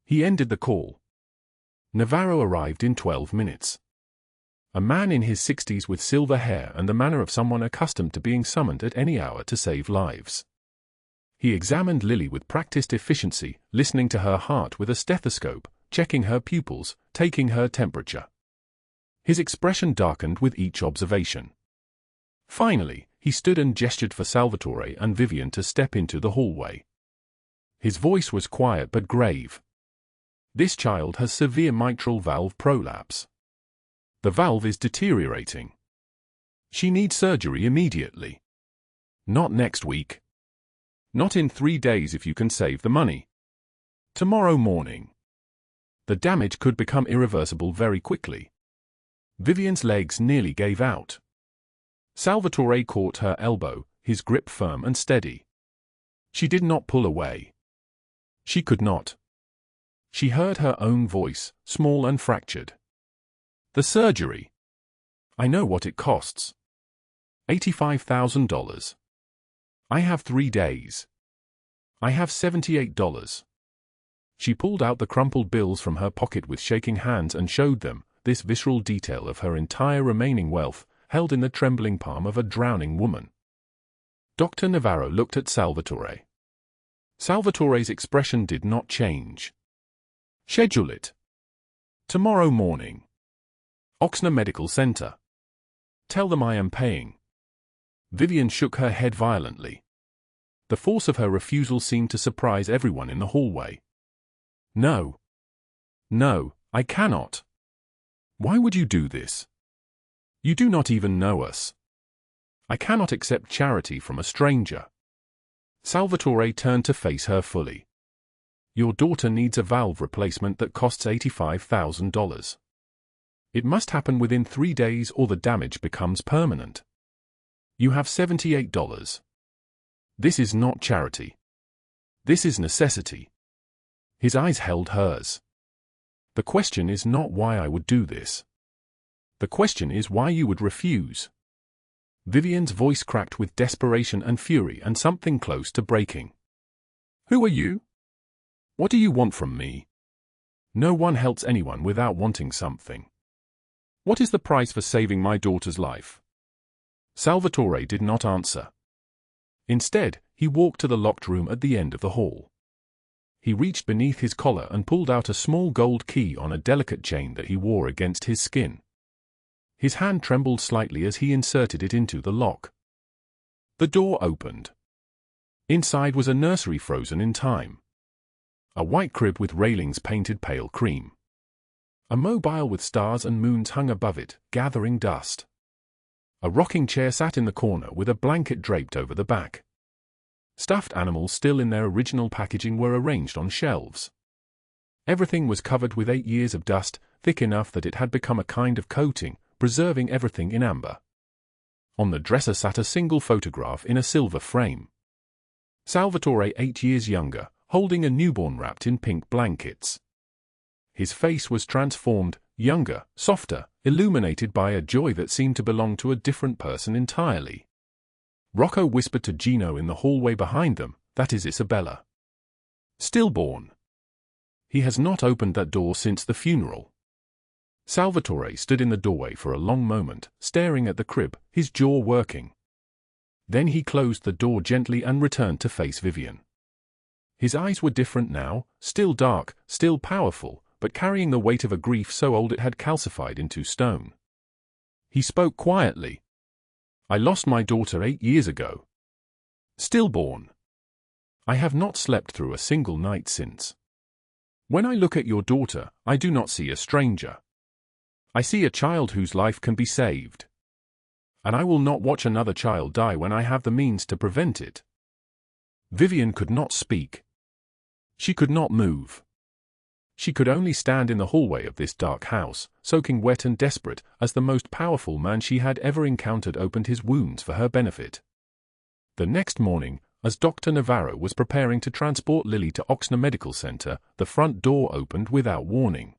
S1: He ended the call. Navarro arrived in 12 minutes. A man in his 60s with silver hair and the manner of someone accustomed to being summoned at any hour to save lives. He examined Lily with practiced efficiency, listening to her heart with a stethoscope, checking her pupils, taking her temperature. His expression darkened with each observation. Finally, he stood and gestured for Salvatore and Vivien to step into the hallway. His voice was quiet but grave. "This child has severe mitral valve prolapse. The valve is deteriorating. She needs surgery immediately. Not next week. Not in 3 days if you can save the money. Tomorrow morning. The damage could become irreversible very quickly." Vivien's legs nearly gave out. Salvatore caught her elbow, his grip firm and steady. She did not pull away. She could not. She heard her own voice, small and fractured. "The surgery. I know what it costs. $85,000. I have 3 days. I have $78. She pulled out the crumpled bills from her pocket with shaking hands and showed them, this visceral detail of her entire remaining wealth, held in the trembling palm of a drowning woman. Dr. Navarro looked at Salvatore. Salvatore's expression did not change. "Schedule it. Tomorrow morning. Oxner Medical Center. Tell them I am paying." Vivien shook her head violently. The force of her refusal seemed to surprise everyone in the hallway. "No. No, I cannot. Why would you do this? You do not even know us. I cannot accept charity from a stranger." Salvatore turned to face her fully. "Your daughter needs a valve replacement that costs $85,000. It must happen within 3 days or the damage becomes permanent. You have $78. This is not charity. This is necessity." His eyes held hers. "The question is not why I would do this. The question is why you would refuse." Vivien's voice cracked with desperation and fury and something close to breaking. "Who are you? What do you want from me? No one helps anyone without wanting something. What is the price for saving my daughter's life?" Salvatore did not answer. Instead, he walked to the locked room at the end of the hall. He reached beneath his collar and pulled out a small gold key on a delicate chain that he wore against his skin. His hand trembled slightly as he inserted it into the lock. The door opened. Inside was a nursery frozen in time. A white crib with railings painted pale cream. A mobile with stars and moons hung above it, gathering dust. A rocking chair sat in the corner with a blanket draped over the back. Stuffed animals still in their original packaging were arranged on shelves. Everything was covered with 8 years of dust, thick enough that it had become a kind of coating, preserving everything in amber. On the dresser sat a single photograph in a silver frame. Salvatore, 8 years younger, holding a newborn wrapped in pink blankets. His face was transformed, younger, softer, illuminated by a joy that seemed to belong to a different person entirely. Rocco whispered to Gino in the hallway behind them, "That is Isabella. Stillborn. He has not opened that door since the funeral." Salvatore stood in the doorway for a long moment, staring at the crib, his jaw working. Then he closed the door gently and returned to face Vivien. His eyes were different now, still dark, still powerful, but carrying the weight of a grief so old it had calcified into stone. He spoke quietly. "I lost my daughter 8 years ago. Stillborn. I have not slept through a single night since. When I look at your daughter, I do not see a stranger. I see a child whose life can be saved. And I will not watch another child die when I have the means to prevent it." Vivien could not speak. She could not move. She could only stand in the hallway of this dark house, soaking wet and desperate, as the most powerful man she had ever encountered opened his wounds for her benefit. The next morning, as Dr. Navarro was preparing to transport Lily to Oxner Medical Center, the front door opened without warning.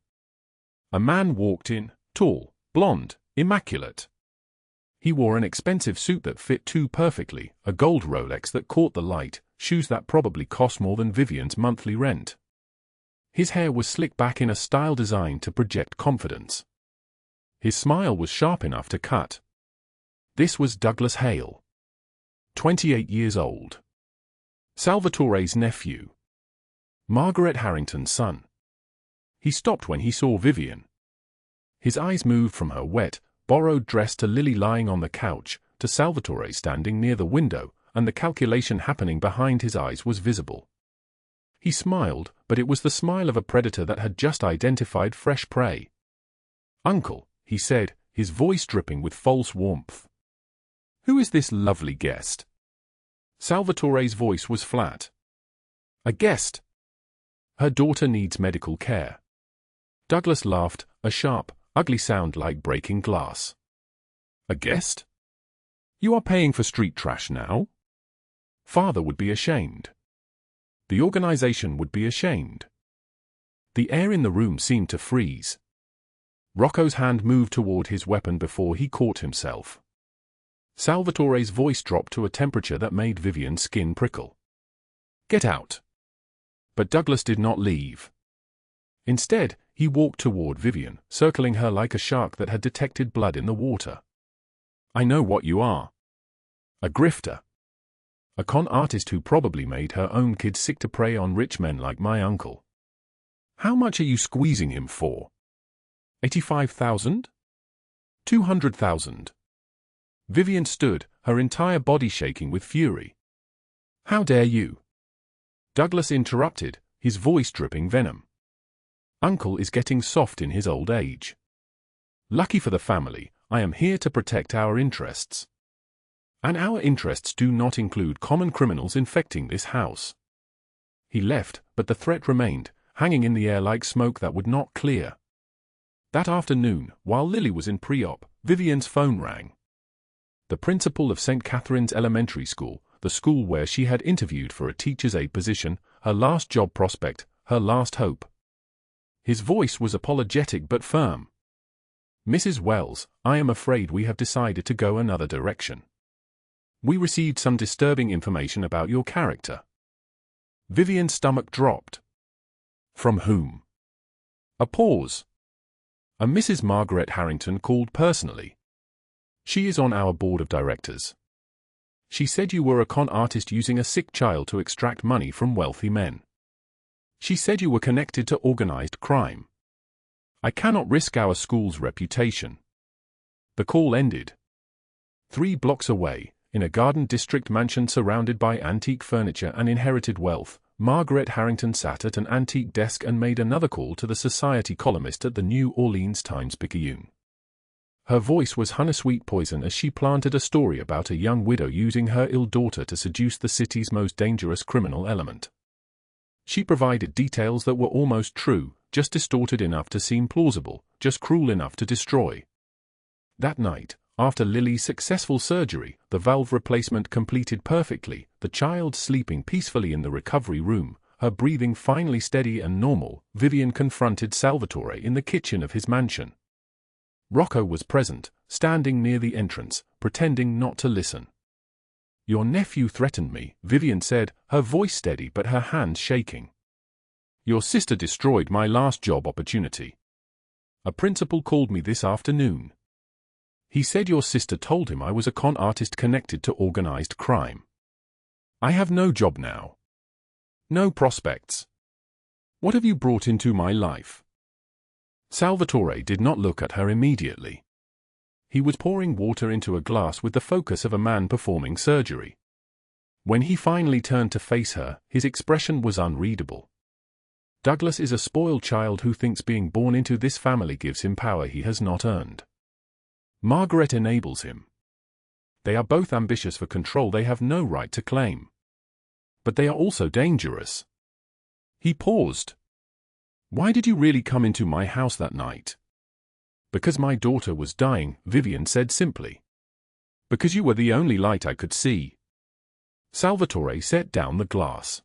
S1: A man walked in, tall, blonde, immaculate. He wore an expensive suit that fit too perfectly, a gold Rolex that caught the light, shoes that probably cost more than Vivien's monthly rent. His hair was slicked back in a style designed to project confidence. His smile was sharp enough to cut. This was Douglas Hale, 28 years old. Salvatore's nephew. Margaret Harrington's son. He stopped when he saw Vivien. His eyes moved from her wet, borrowed dress to Lily lying on the couch, to Salvatore standing near the window, and the calculation happening behind his eyes was visible. He smiled, but it was the smile of a predator that had just identified fresh prey. "Uncle," he said, his voice dripping with false warmth. "Who is this lovely guest?" Salvatore's voice was flat. "A guest. Her daughter needs medical care." Douglas laughed, a sharp, ugly sound like breaking glass. "A guest? You are paying for street trash now? Father would be ashamed. The organization would be ashamed." The air in the room seemed to freeze. Rocco's hand moved toward his weapon before he caught himself. Salvatore's voice dropped to a temperature that made Vivien's skin prickle. "Get out." But Douglas did not leave. Instead, he walked toward Vivien, circling her like a shark that had detected blood in the water. "I know what you are. A grifter. A con artist who probably made her own kids sick to prey on rich men like my uncle. How much are you squeezing him for? 85,000? 200,000? Vivien stood, her entire body shaking with fury. "How dare you?" Douglas interrupted, his voice dripping venom. "Uncle is getting soft in his old age. Lucky for the family, I am here to protect our interests. And our interests do not include common criminals infecting this house." He left, but the threat remained, hanging in the air like smoke that would not clear. That afternoon, while Lily was in pre-op, Vivien's phone rang. The principal of St. Catherine's Elementary School, the school where she had interviewed for a teacher's aide position, her last job prospect, her last hope. His voice was apologetic but firm. "Mrs. Wells, I am afraid we have decided to go another direction. We received some disturbing information about your character." Vivien's stomach dropped. "From whom?" A pause. "A Mrs. Margaret Harrington called personally. She is on our board of directors. She said you were a con artist using a sick child to extract money from wealthy men. She said you were connected to organized crime. I cannot risk our school's reputation. The call ended. 3 blocks away, in a Garden District mansion surrounded by antique furniture and inherited wealth, Margaret Harrington sat at an antique desk and made another call to the society columnist at the New Orleans Times-Picayune. Her voice was honey-sweet poison as she planted a story about a young widow using her ill daughter to seduce the city's most dangerous criminal element. She provided details that were almost true, just distorted enough to seem plausible, just cruel enough to destroy. That night, after Lily's successful surgery, the valve replacement completed perfectly, the child sleeping peacefully in the recovery room, her breathing finally steady and normal, Vivien confronted Salvatore in the kitchen of his mansion. Rocco was present, standing near the entrance, pretending not to listen. "Your nephew threatened me," Vivien said, her voice steady but her hands shaking. "Your sister destroyed my last job opportunity. A principal called me this afternoon. He said your sister told him I was a con artist connected to organized crime. I have no job now. No prospects. What have you brought into my life?" Salvatore did not look at her immediately. He was pouring water into a glass with the focus of a man performing surgery. When he finally turned to face her, his expression was unreadable. Douglas is a spoiled child who thinks being born into this family gives him power he has not earned. Margaret enables him. They are both ambitious for control they have no right to claim. But they are also dangerous. He paused. "Why did you really come into my house that night?" "Because my daughter was dying," Vivien said simply. "Because you were the only light I could see." Salvatore set down the glass.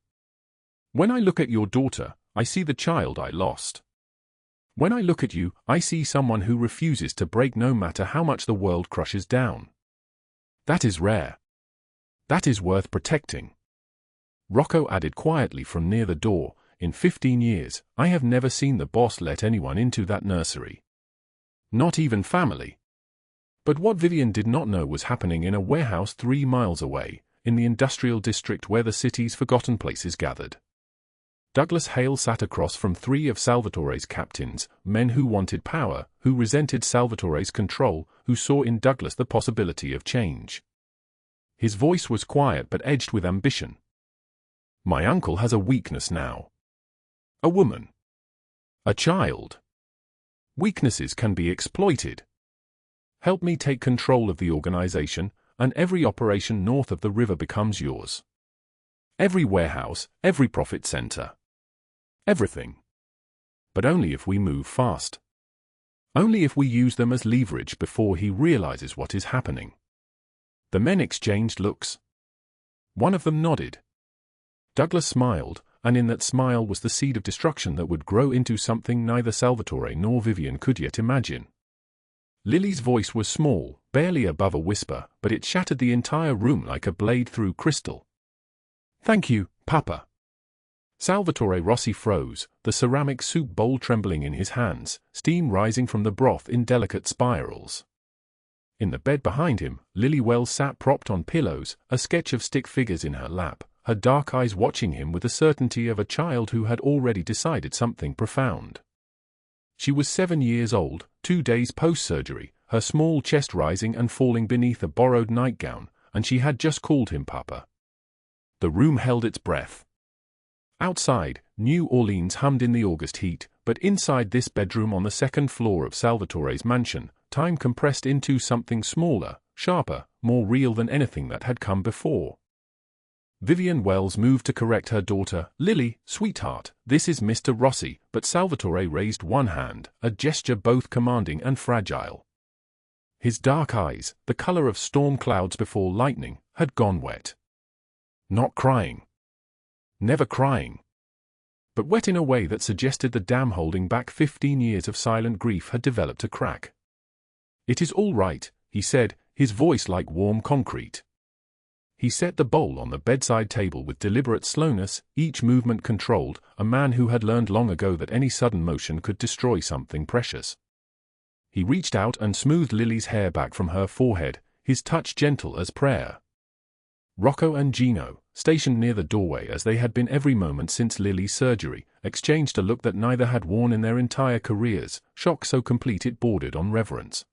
S1: "When I look at your daughter, I see the child I lost. When I look at you, I see someone who refuses to break no matter how much the world crushes down. That is rare. That is worth protecting." Rocco added quietly from near the door, "In 15 years, I have never seen the boss let anyone into that nursery. Not even family." But what Vivien did not know was happening in a warehouse 3 miles away, in the industrial district where the city's forgotten places gathered. Douglas Hale sat across from 3 of Salvatore's captains, men who wanted power, who resented Salvatore's control, who saw in Douglas the possibility of change. His voice was quiet but edged with ambition. "My uncle has a weakness now. A woman. A child. Weaknesses can be exploited. Help me take control of the organization, and every operation north of the river becomes yours. Every warehouse, every profit center. Everything. But only if we move fast. Only if we use them as leverage before he realizes what is happening." The men exchanged looks. One of them nodded. Douglas smiled, and in that smile was the seed of destruction that would grow into something neither Salvatore nor Vivien could yet imagine. Lily's voice was small, barely above a whisper, but it shattered the entire room like a blade through crystal. "Thank you, Papa." Salvatore Rossi froze, the ceramic soup bowl trembling in his hands, steam rising from the broth in delicate spirals. In the bed behind him, Lily Wells sat propped on pillows, a sketch of stick figures in her lap, her dark eyes watching him with the certainty of a child who had already decided something profound. She was 7 years old, 2 days post-surgery, her small chest rising and falling beneath a borrowed nightgown, and she had just called him Papa. The room held its breath. Outside, New Orleans hummed in the August heat, but inside this bedroom on the 2nd floor of Salvatore's mansion, time compressed into something smaller, sharper, more real than anything that had come before. Vivien Wells moved to correct her daughter. "Lily, sweetheart, this is Mr. Rossi," but Salvatore raised one hand, a gesture both commanding and fragile. His dark eyes, the color of storm clouds before lightning, had gone wet. Not crying. Never crying. But wet in a way that suggested the dam holding back 15 years of silent grief had developed a crack. "It is all right," he said, his voice like warm concrete. He set the bowl on the bedside table with deliberate slowness, each movement controlled, a man who had learned long ago that any sudden motion could destroy something precious. He reached out and smoothed Lily's hair back from her forehead, his touch gentle as prayer. Rocco and Gino, stationed near the doorway as they had been every moment since Lily's surgery, exchanged a look that neither had worn in their entire careers, shock so complete it bordered on reverence.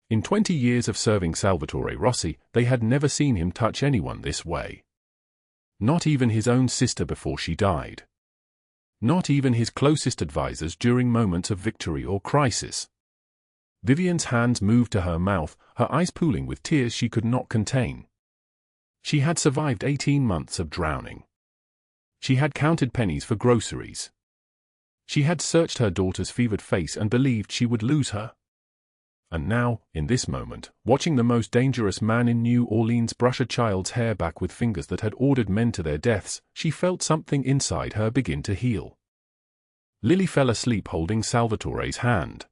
S1: In 20 years of serving Salvatore Rossi, they had never seen him touch anyone this way. Not even his own sister before she died. Not even his closest advisors during moments of victory or crisis. Vivien's hands moved to her mouth, her eyes pooling with tears she could not contain. She had survived 18 months of drowning. She had counted pennies for groceries. She had searched her daughter's fevered face and believed she would lose her. And now, in this moment, watching the most dangerous man in New Orleans brush a child's hair back with fingers that had ordered men to their deaths, she felt something inside her begin to heal. Lily fell asleep holding Salvatore's hand.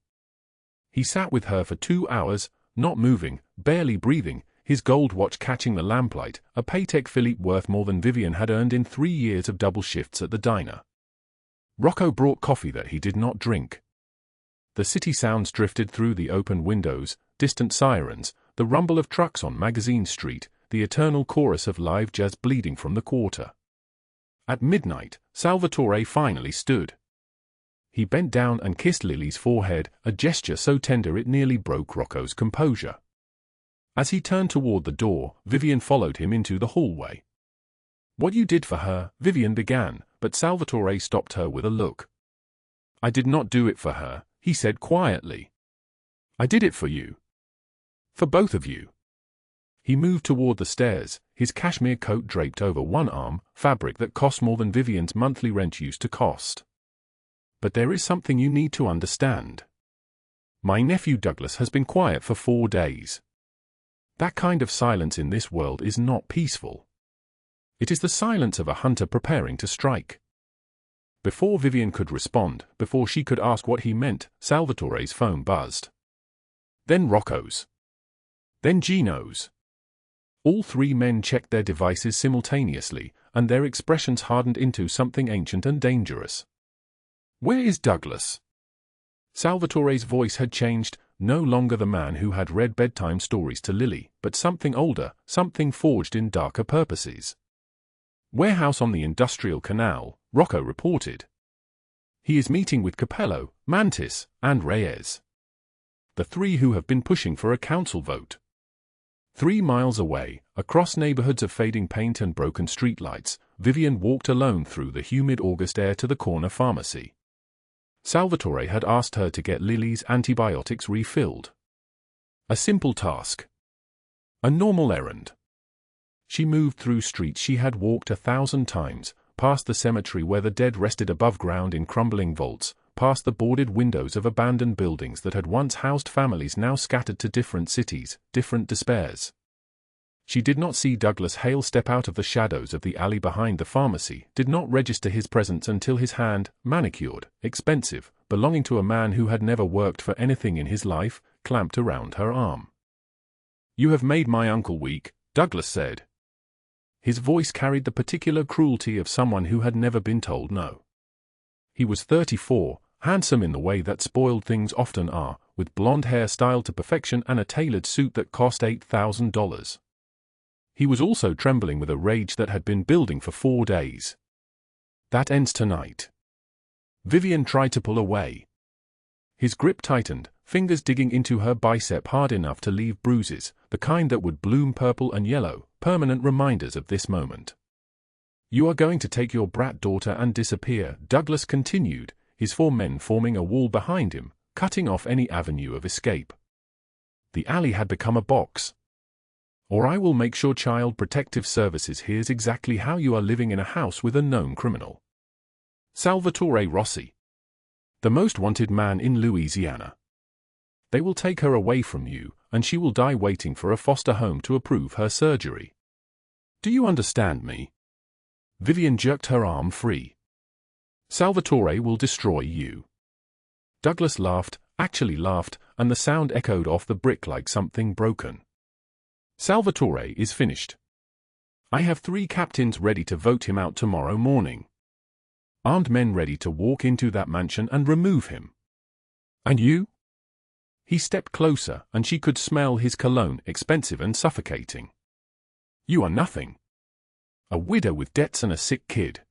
S1: He sat with her for 2 hours, not moving, barely breathing, his gold watch catching the lamplight, a Patek Philippe worth more than Vivien had earned in 3 years of double shifts at the diner. Rocco brought coffee that he did not drink. The city sounds drifted through the open windows, distant sirens, the rumble of trucks on Magazine Street, the eternal chorus of live jazz bleeding from the quarter. At midnight, Salvatore finally stood. He bent down and kissed Lily's forehead, a gesture so tender it nearly broke Rocco's composure. As he turned toward the door, Vivien followed him into the hallway. "What you did for her," Vivien began, but Salvatore stopped her with a look. "I did not do it for her," he said quietly. "I did it for you. For both of you." He moved toward the stairs, his cashmere coat draped over one arm, fabric that cost more than Vivien's monthly rent used to cost. "But there is something you need to understand. My nephew Douglas has been quiet for 4 days. That kind of silence in this world is not peaceful. It is the silence of a hunter preparing to strike." Before Vivien could respond, before she could ask what he meant, Salvatore's phone buzzed. Then Rocco's. Then Gino's. All 3 men checked their devices simultaneously, and their expressions hardened into something ancient and dangerous. "Where is Douglas?" Salvatore's voice had changed, no longer the man who had read bedtime stories to Lily, but something older, something forged in darker purposes. "Warehouse on the Industrial Canal," Rocco reported. "He is meeting with Capello, Mantis, and Reyes. The 3 who have been pushing for a council vote." 3 miles away, across neighborhoods of fading paint and broken streetlights, Vivien walked alone through the humid August air to the corner pharmacy. Salvatore had asked her to get Lily's antibiotics refilled. A simple task. A normal errand. She moved through streets she had walked 1,000 times, past the cemetery where the dead rested above ground in crumbling vaults, past the boarded windows of abandoned buildings that had once housed families now scattered to different cities, different despairs. She did not see Douglas Hale step out of the shadows of the alley behind the pharmacy, did not register his presence until his hand, manicured, expensive, belonging to a man who had never worked for anything in his life, clamped around her arm. "You have made my uncle weak," Douglas said. His voice carried the particular cruelty of someone who had never been told no. He was 34, handsome in the way that spoiled things often are, with blonde hair styled to perfection and a tailored suit that cost $8,000. He was also trembling with a rage that had been building for 4 days. "That ends tonight." Vivien tried to pull away. His grip tightened, fingers digging into her bicep hard enough to leave bruises, the kind that would bloom purple and yellow, permanent reminders of this moment. "You are going to take your brat daughter and disappear," Douglas continued, his 4 men forming a wall behind him, cutting off any avenue of escape. The alley had become a box. "Or I will make sure Child Protective Services hears exactly how you are living in a house with a known criminal. Salvatore Rossi. The most wanted man in Louisiana. They will take her away from you, and she will die waiting for a foster home to approve her surgery. Do you understand me?" Vivien jerked her arm free. "Salvatore will destroy you." Douglas laughed, actually laughed, and the sound echoed off the brick like something broken. "Salvatore is finished. I have 3 captains ready to vote him out tomorrow morning. Armed men ready to walk into that mansion and remove him. And you?" He stepped closer, and she could smell his cologne, expensive and suffocating. You are nothing. A widow with debts and a sick kid.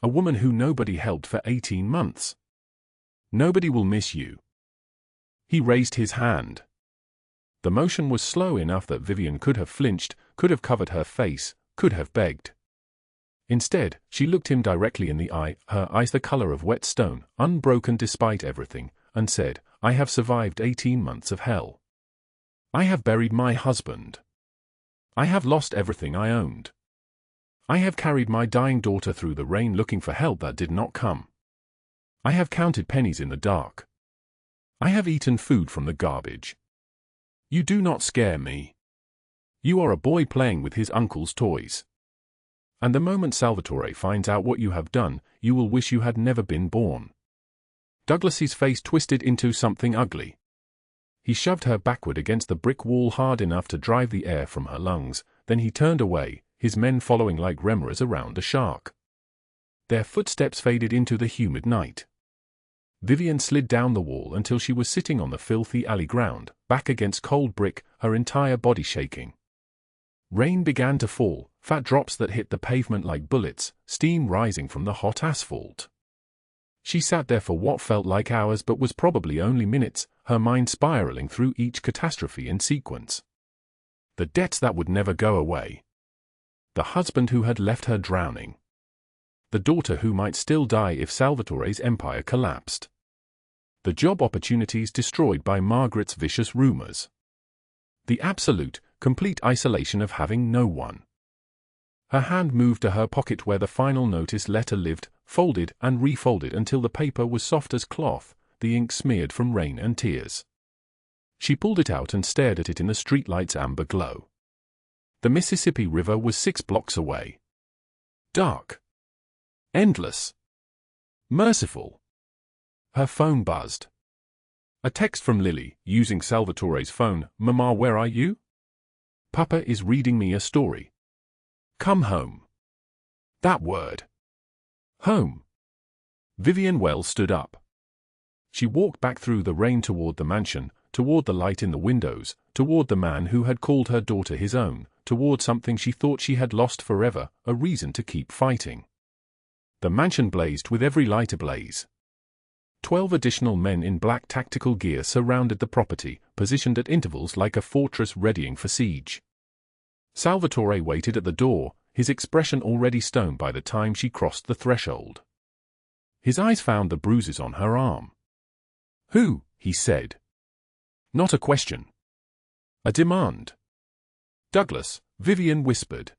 S1: A woman who nobody helped for 18 months. Nobody will miss you. He raised his hand. The motion was slow enough that Vivien could have flinched, could have covered her face, could have begged. Instead, she looked him directly in the eye, her eyes the color of wet stone, unbroken despite everything, and said, I have survived 18 months of hell. I have buried my husband. I have lost everything I owned. I have carried my dying daughter through the rain looking for help that did not come. I have counted pennies in the dark. I have eaten food from the garbage. You do not scare me. You are a boy playing with his uncle's toys. And the moment Salvatore finds out what you have done, you will wish you had never been born. Douglas's face twisted into something ugly. He shoved her backward against the brick wall hard enough to drive the air from her lungs, then he turned away, his men following like remoras around a shark. Their footsteps faded into the humid night. Vivien slid down the wall until she was sitting on the filthy alley ground, back against cold brick, her entire body shaking. Rain began to fall, fat drops that hit the pavement like bullets, steam rising from the hot asphalt. She sat there for what felt like hours but was probably only minutes, her mind spiraling through each catastrophe in sequence. The debts that would never go away. The husband who had left her drowning. The daughter who might still die if Salvatore's empire collapsed. The job opportunities destroyed by Margaret's vicious rumors. The absolute, complete isolation of having no one. Her hand moved to her pocket where the final notice letter lived, folded and refolded until the paper was soft as cloth, the ink smeared from rain and tears. She pulled it out and stared at it in the streetlight's amber glow. The Mississippi River was 6 blocks away. Dark. Endless. Merciful. Her phone buzzed. A text from Lily, using Salvatore's phone. Mama, where are you? Papa is reading me a story. Come home. That word. Home. Vivien Wells stood up. She walked back through the rain toward the mansion, toward the light in the windows, toward the man who had called her daughter his own, toward something she thought she had lost forever, a reason to keep fighting. The mansion blazed with every light ablaze. 12 additional men in black tactical gear surrounded the property, positioned at intervals like a fortress readying for siege. Salvatore waited at the door, his expression already stone by the time she crossed the threshold. His eyes found the bruises on her arm. Who? He said. Not a question. A demand. Douglas, Vivien whispered.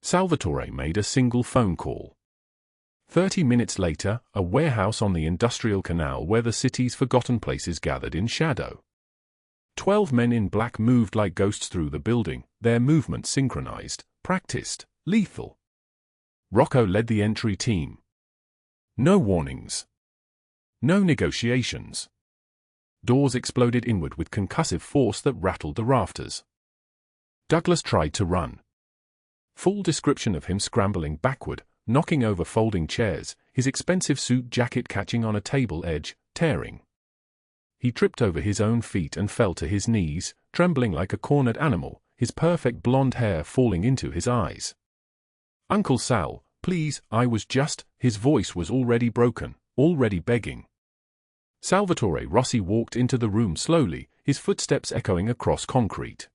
S1: Salvatore made a single phone call. 30 minutes later, a warehouse on the industrial canal where the city's forgotten places gathered in shadow. 12 men in black moved like ghosts through the building, their movements synchronized, practiced, lethal. Rocco led the entry team. No warnings. No negotiations. Doors exploded inward with concussive force that rattled the rafters. Douglas tried to run. Full description of him scrambling backward, knocking over folding chairs, his expensive suit jacket catching on a table edge, tearing. He tripped over his own feet and fell to his knees, trembling like a cornered animal, his perfect blonde hair falling into his eyes. Uncle Sal, please, his voice was already broken, already begging. Salvatore Rossi walked into the room slowly, his footsteps echoing across concrete.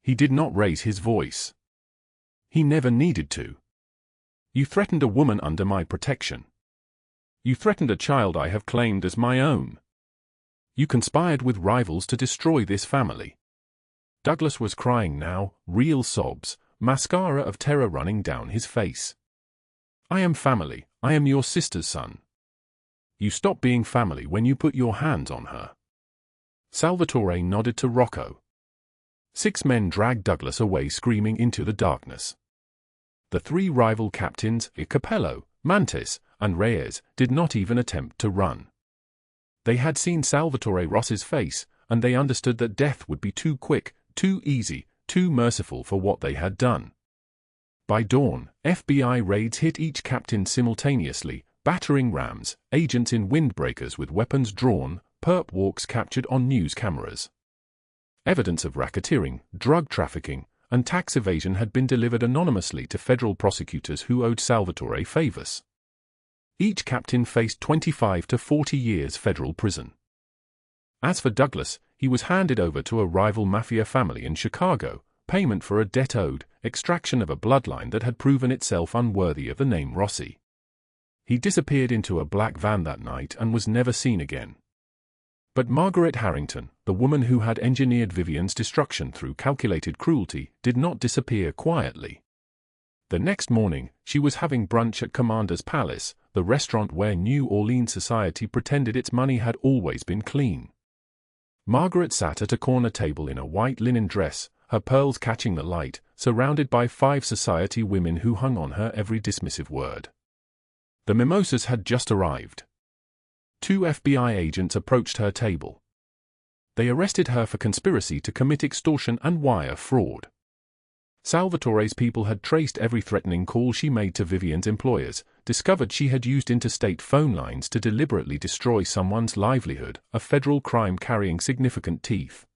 S1: He did not raise his voice. He never needed to. You threatened a woman under my protection. You threatened a child I have claimed as my own. You conspired with rivals to destroy this family. Douglas was crying now, real sobs, mascara of terror running down his face. I am family, I am your sister's son. You stopped being family when you put your hands on her. Salvatore nodded to Rocco. 6 men dragged Douglas away screaming into the darkness. The 3 rival captains, Capello, Mantis, and Reyes, did not even attempt to run. They had seen Salvatore Rossi's face, and they understood that death would be too quick, too easy, too merciful for what they had done. By dawn, FBI raids hit each captain simultaneously, battering rams, agents in windbreakers with weapons drawn, perp walks captured on news cameras. Evidence of racketeering, drug trafficking, and tax evasion had been delivered anonymously to federal prosecutors who owed Salvatore favors. Each captain faced 25 to 40 years federal prison. As for Douglas, he was handed over to a rival Mafia family in Chicago, payment for a debt owed, extraction of a bloodline that had proven itself unworthy of the name Rossi. He disappeared into a black van that night and was never seen again. But Margaret Harrington, the woman who had engineered Vivien's destruction through calculated cruelty, did not disappear quietly. The next morning, she was having brunch at Commander's Palace, the restaurant where New Orleans society pretended its money had always been clean. Margaret sat at a corner table in a white linen dress, her pearls catching the light, surrounded by 5 society women who hung on her every dismissive word. The mimosas had just arrived. 2 FBI agents approached her table. They arrested her for conspiracy to commit extortion and wire fraud. Salvatore's people had traced every threatening call she made to Vivien's employers, discovered she had used interstate phone lines to deliberately destroy someone's livelihood, a federal crime carrying significant teeth.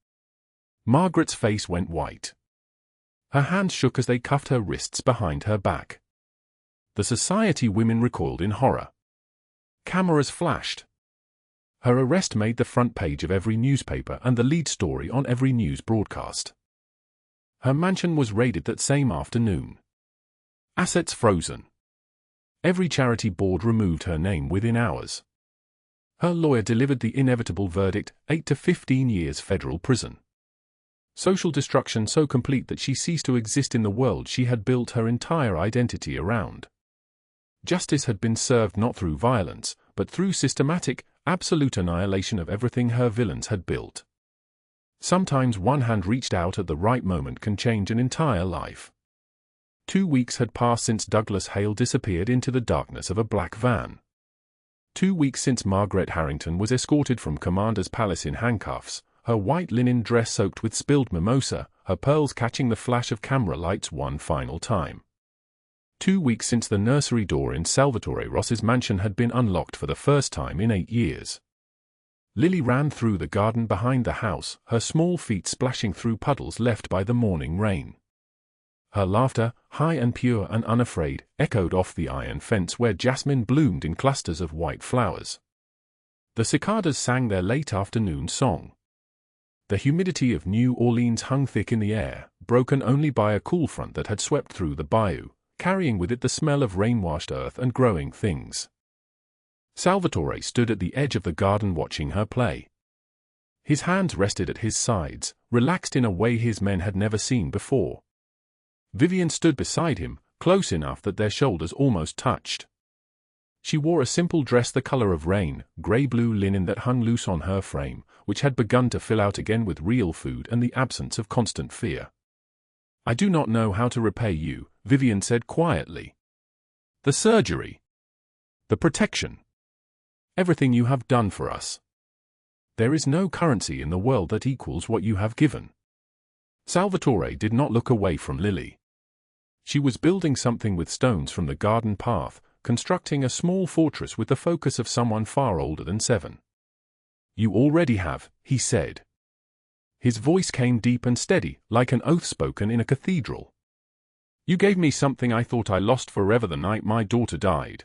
S1: Margaret's face went white. Her hands shook as they cuffed her wrists behind her back. The society women recoiled in horror. Cameras flashed. Her arrest made the front page of every newspaper and the lead story on every news broadcast. Her mansion was raided that same afternoon. Assets frozen. Every charity board removed her name within hours. Her lawyer delivered the inevitable verdict, 8 to 15 years federal prison. Social destruction so complete that she ceased to exist in the world she had built her entire identity around. Justice had been served not through violence, but through systematic, absolute annihilation of everything her villains had built. Sometimes one hand reached out at the right moment can change an entire life. 2 weeks had passed since Douglas Hale disappeared into the darkness of a black van. 2 weeks since Margaret Harrington was escorted from Commander's Palace in handcuffs, her white linen dress soaked with spilled mimosa, her pearls catching the flash of camera lights one final time. 2 weeks since the nursery door in Salvatore Rossi's mansion had been unlocked for the first time in 8 years. Lily ran through the garden behind the house, her small feet splashing through puddles left by the morning rain. Her laughter, high and pure and unafraid, echoed off the iron fence where jasmine bloomed in clusters of white flowers. The cicadas sang their late afternoon song. The humidity of New Orleans hung thick in the air, broken only by a cool front that had swept through the bayou, carrying with it the smell of rain-washed earth and growing things. Salvatore stood at the edge of the garden watching her play. His hands rested at his sides, relaxed in a way his men had never seen before. Vivien stood beside him, close enough that their shoulders almost touched. She wore a simple dress the color of rain, gray-blue linen that hung loose on her frame, which had begun to fill out again with real food and the absence of constant fear. "I do not know how to repay you," Vivien said quietly. "The surgery. The protection. Everything you have done for us. There is no currency in the world that equals what you have given." Salvatore did not look away from Lily. She was building something with stones from the garden path, constructing a small fortress with the focus of someone far older than 7. "You already have," he said. His voice came deep and steady, like an oath spoken in a cathedral. "You gave me something I thought I lost forever the night my daughter died."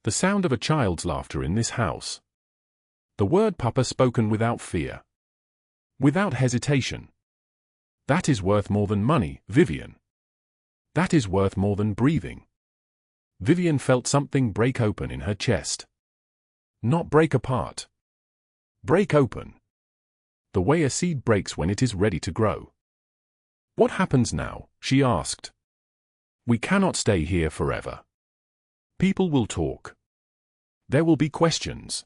S1: The sound of a child's laughter in this house. The word Papa spoken without fear. Without hesitation. "That is worth more than money, Vivien. That is worth more than breathing." Vivien felt something break open in her chest. Not break apart. Break open. The way a seed breaks when it is ready to grow. "What happens now?" she asked. "We cannot stay here forever. People will talk. There will be questions.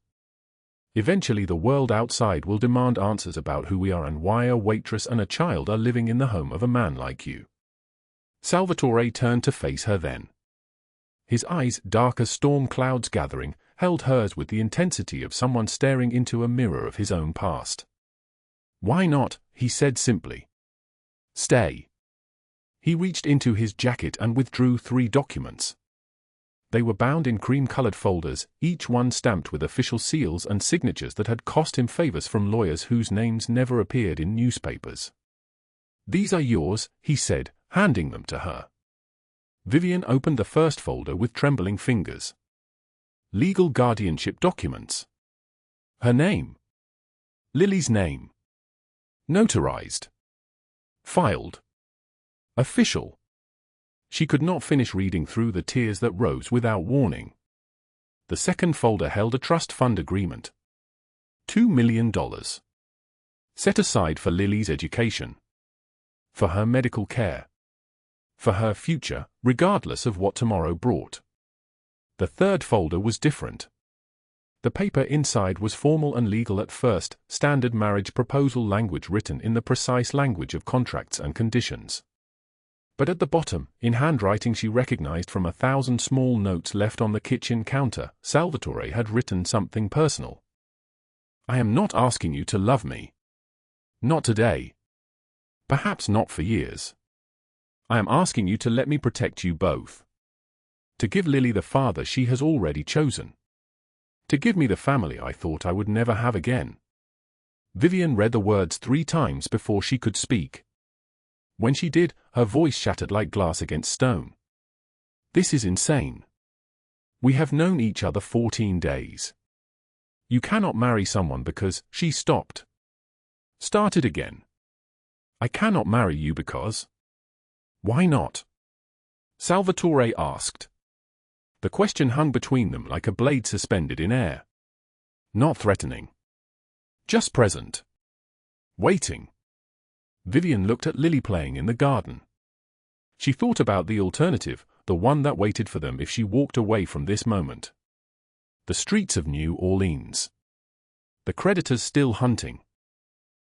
S1: Eventually the world outside will demand answers about who we are and why a waitress and a child are living in the home of a man like you." Salvatore turned to face her then. His eyes, dark as storm clouds gathering, held hers with the intensity of someone staring into a mirror of his own past. "Why not?" he said simply. "Stay." He reached into his jacket and withdrew 3 documents. They were bound in cream-colored folders, each one stamped with official seals and signatures that had cost him favors from lawyers whose names never appeared in newspapers. "These are yours," he said, handing them to her. Vivien opened the first folder with trembling fingers. Legal guardianship documents. Her name. Lily's name. Notarized. Filed. Official. She could not finish reading through the tears that rose without warning. The second folder held a trust fund agreement. $2 million. Set aside for Lily's education. For her medical care. For her future, regardless of what tomorrow brought. The third folder was different. The paper inside was formal and legal at first, standard marriage proposal language written in the precise language of contracts and conditions. But at the bottom, in handwriting she recognized from 1,000 small notes left on the kitchen counter, Salvatore had written something personal. "I am not asking you to love me. Not today. Perhaps not for years. I am asking you to let me protect you both. To give Lily the father she has already chosen. To give me the family I thought I would never have again." Vivien read the words 3 times before she could speak. When she did, her voice shattered like glass against stone. "This is insane. We have known each other 14 days. You cannot marry someone because..." She stopped. Started again. "I cannot marry you because..." "Why not?" Salvatore asked. The question hung between them like a blade suspended in air. Not threatening. Just present. Waiting. Vivien looked at Lily playing in the garden. She thought about the alternative, the one that waited for them if she walked away from this moment. The streets of New Orleans. The creditors still hunting.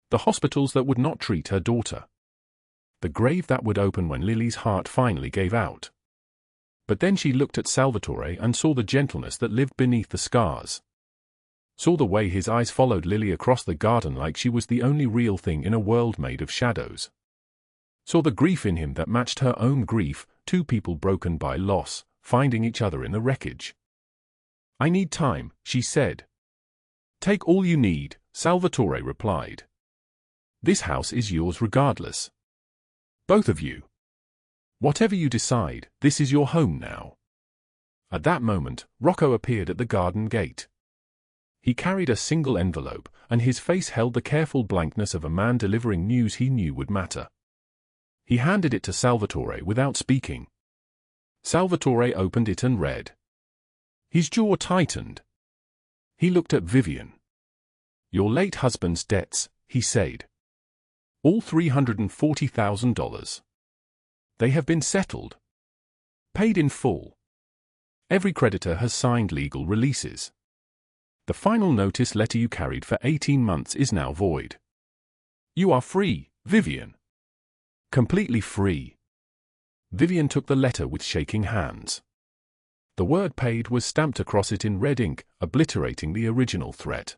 S1: The hospitals that would not treat her daughter. The grave that would open when Lily's heart finally gave out. But then she looked at Salvatore and saw the gentleness that lived beneath the scars. Saw the way his eyes followed Lily across the garden like she was the only real thing in a world made of shadows. Saw the grief in him that matched her own grief, 2 people broken by loss, finding each other in the wreckage. "I need time," she said. "Take all you need," Salvatore replied. "This house is yours regardless. Both of you. Whatever you decide, this is your home now." At that moment, Rocco appeared at the garden gate. He carried a single envelope, and his face held the careful blankness of a man delivering news he knew would matter. He handed it to Salvatore without speaking. Salvatore opened it and read. His jaw tightened. He looked at Vivien. "Your late husband's debts," he said. "All $340,000. They have been settled. Paid in full. Every creditor has signed legal releases. The final notice letter you carried for 18 months is now void. You are free, Vivien. Completely free." Vivien took the letter with shaking hands. The word paid was stamped across it in red ink, obliterating the original threat.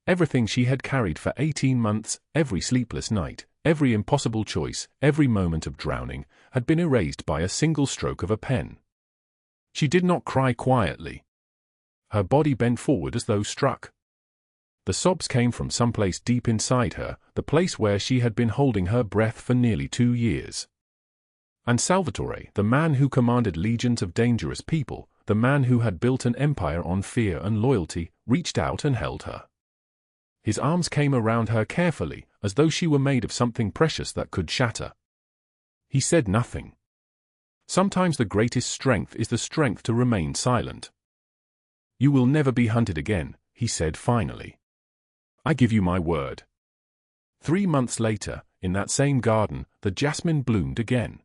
S1: Everything she had carried for 18 months, every sleepless night, every impossible choice, every moment of drowning, had been erased by a single stroke of a pen. She did not cry quietly. Her body bent forward as though struck. The sobs came from someplace deep inside her, the place where she had been holding her breath for nearly 2 years. And Salvatore, the man who commanded legions of dangerous people, the man who had built an empire on fear and loyalty, reached out and held her. His arms came around her carefully, as though she were made of something precious that could shatter. He said nothing. Sometimes the greatest strength is the strength to remain silent. "You will never be hunted again," he said finally. "I give you my word." 3 months later, in that same garden, the jasmine bloomed again.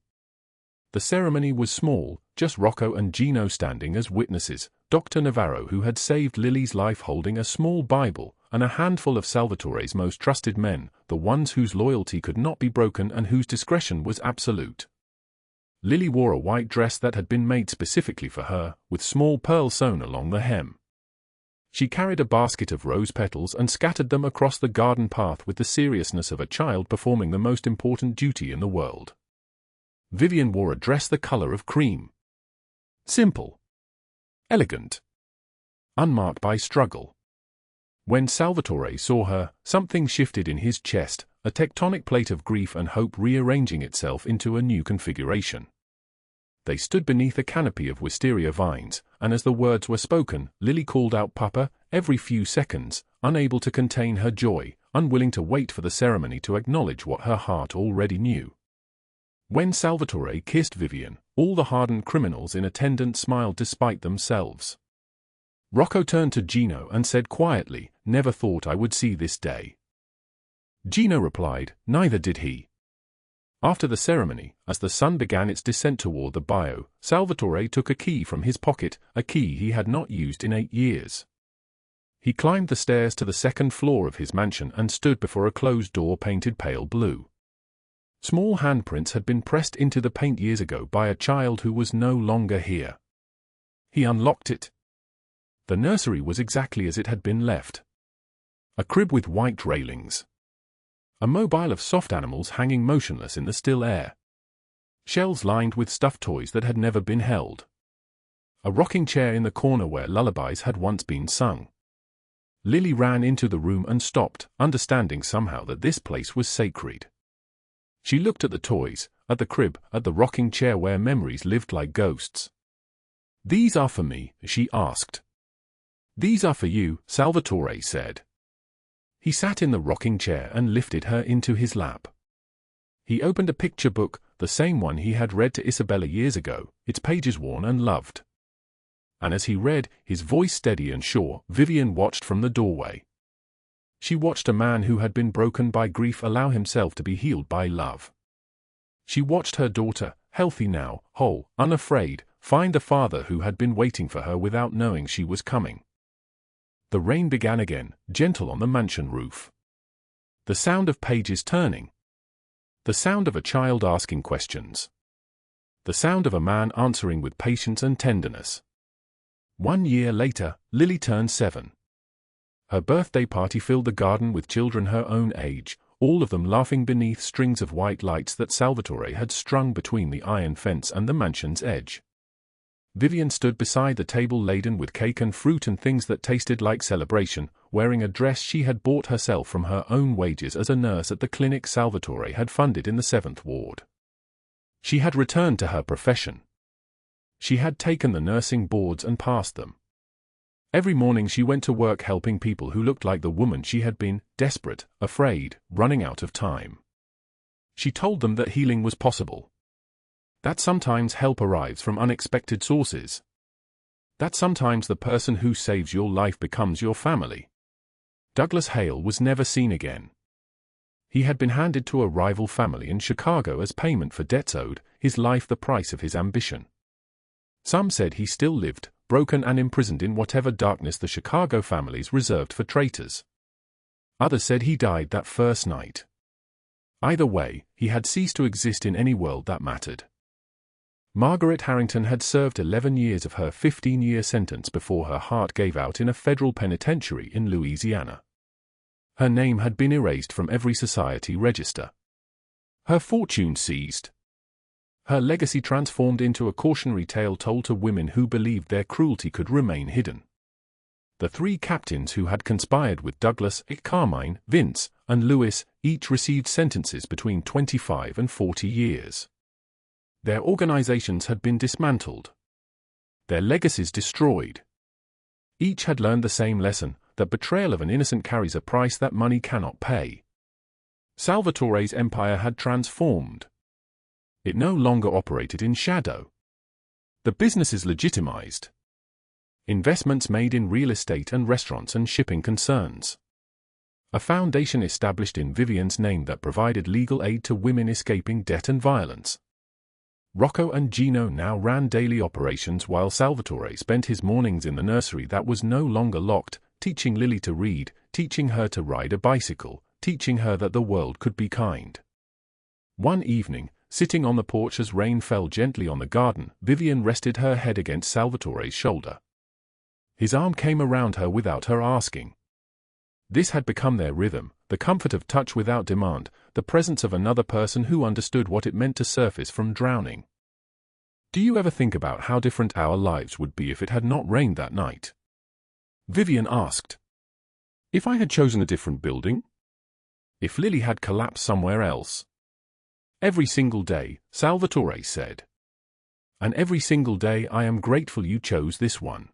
S1: The ceremony was small, just Rocco and Gino standing as witnesses, Dr. Navarro who had saved Lily's life holding a small Bible, and a handful of Salvatore's most trusted men, the ones whose loyalty could not be broken and whose discretion was absolute. Lily wore a white dress that had been made specifically for her, with small pearls sewn along the hem. She carried a basket of rose petals and scattered them across the garden path with the seriousness of a child performing the most important duty in the world. Vivien wore a dress the color of cream. Simple. Elegant. Unmarked by struggle. When Salvatore saw her, something shifted in his chest, a tectonic plate of grief and hope rearranging itself into a new configuration. They stood beneath a canopy of wisteria vines, and as the words were spoken, Lily called out "Papa" every few seconds, unable to contain her joy, unwilling to wait for the ceremony to acknowledge what her heart already knew. When Salvatore kissed Vivien, all the hardened criminals in attendance smiled despite themselves. Rocco turned to Gino and said quietly, "Never thought I would see this day." Gino replied, "Neither did he." After the ceremony, as the sun began its descent toward the bayou, Salvatore took a key from his pocket, a key he had not used in 8 years. He climbed the stairs to the second floor of his mansion and stood before a closed door painted pale blue. Small handprints had been pressed into the paint years ago by a child who was no longer here. He unlocked it. The nursery was exactly as it had been left. A crib with white railings. A mobile of soft animals hanging motionless in the still air. Shelves lined with stuffed toys that had never been held. A rocking chair in the corner where lullabies had once been sung. Lily ran into the room and stopped, understanding somehow that this place was sacred. She looked at the toys, at the crib, at the rocking chair where memories lived like ghosts. "These are for me?" she asked. "These are for you," Salvatore said. He sat in the rocking chair and lifted her into his lap. He opened a picture book, the same one he had read to Isabella years ago, its pages worn and loved. And as he read, his voice steady and sure, Vivien watched from the doorway. She watched a man who had been broken by grief allow himself to be healed by love. She watched her daughter, healthy now, whole, unafraid, find the father who had been waiting for her without knowing she was coming. The rain began again, gentle on the mansion roof. The sound of pages turning. The sound of a child asking questions. The sound of a man answering with patience and tenderness. 1 year later, Lily turned 7. Her birthday party filled the garden with children her own age, all of them laughing beneath strings of white lights that Salvatore had strung between the iron fence and the mansion's edge. Vivien stood beside the table laden with cake and fruit and things that tasted like celebration, wearing a dress she had bought herself from her own wages as a nurse at the clinic Salvatore had funded in the 7th Ward. She had returned to her profession. She had taken the nursing boards and passed them. Every morning she went to work helping people who looked like the woman she had been, desperate, afraid, running out of time. She told them that healing was possible. That sometimes help arrives from unexpected sources. That sometimes the person who saves your life becomes your family. Douglas Hale was never seen again. He had been handed to a rival family in Chicago as payment for debts owed, his life the price of his ambition. Some said he still lived, broken and imprisoned in whatever darkness the Chicago families reserved for traitors. Others said he died that first night. Either way, he had ceased to exist in any world that mattered. Margaret Harrington had served 11 years of her 15-year sentence before her heart gave out in a federal penitentiary in Louisiana. Her name had been erased from every society register. Her fortune seized. Her legacy transformed into a cautionary tale told to women who believed their cruelty could remain hidden. The 3 captains who had conspired with Douglas, Carmine, Vince, and Louis, each received sentences between 25 and 40 years. Their organizations had been dismantled. Their legacies destroyed. Each had learned the same lesson, that betrayal of an innocent carries a price that money cannot pay. Salvatore's empire had transformed. It no longer operated in shadow. The businesses legitimized. Investments made in real estate and restaurants and shipping concerns. A foundation established in Vivien's name that provided legal aid to women escaping debt and violence. Rocco and Gino now ran daily operations while Salvatore spent his mornings in the nursery that was no longer locked, teaching Lily to read, teaching her to ride a bicycle, teaching her that the world could be kind. One evening, sitting on the porch as rain fell gently on the garden, Vivien rested her head against Salvatore's shoulder. His arm came around her without her asking. This had become their rhythm, the comfort of touch without demand, the presence of another person who understood what it meant to surface from drowning. "Do you ever think about how different our lives would be if it had not rained that night?" Vivien asked. "If I had chosen a different building?" If Lily had collapsed somewhere else. Every single day, Salvatore said. And every single day I am grateful you chose this one.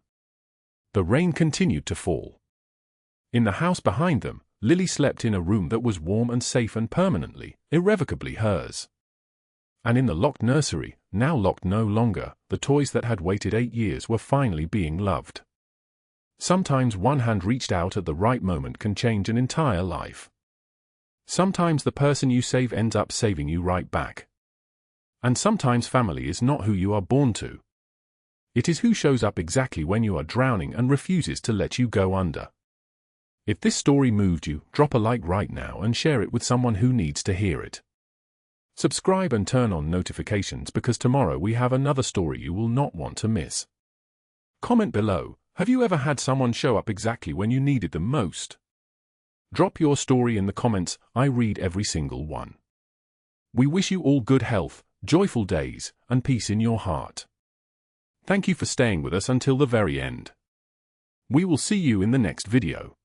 S1: The rain continued to fall. In the house behind them, Lily slept in a room that was warm and safe and permanently, irrevocably hers. And in the locked nursery, now locked no longer, the toys that had waited 8 years were finally being loved. Sometimes one hand reached out at the right moment can change an entire life. Sometimes the person you save ends up saving you right back. And sometimes family is not who you are born to. It is who shows up exactly when you are drowning and refuses to let you go under. If this story moved you, drop a like right now and share it with someone who needs to hear it. Subscribe and turn on notifications because tomorrow we have another story you will not want to miss. Comment below, have you ever had someone show up exactly when you needed them most? Drop your story in the comments, I read every single one. We wish you all good health, joyful days, and peace in your heart. Thank you for staying with us until the very end. We will see you in the next video.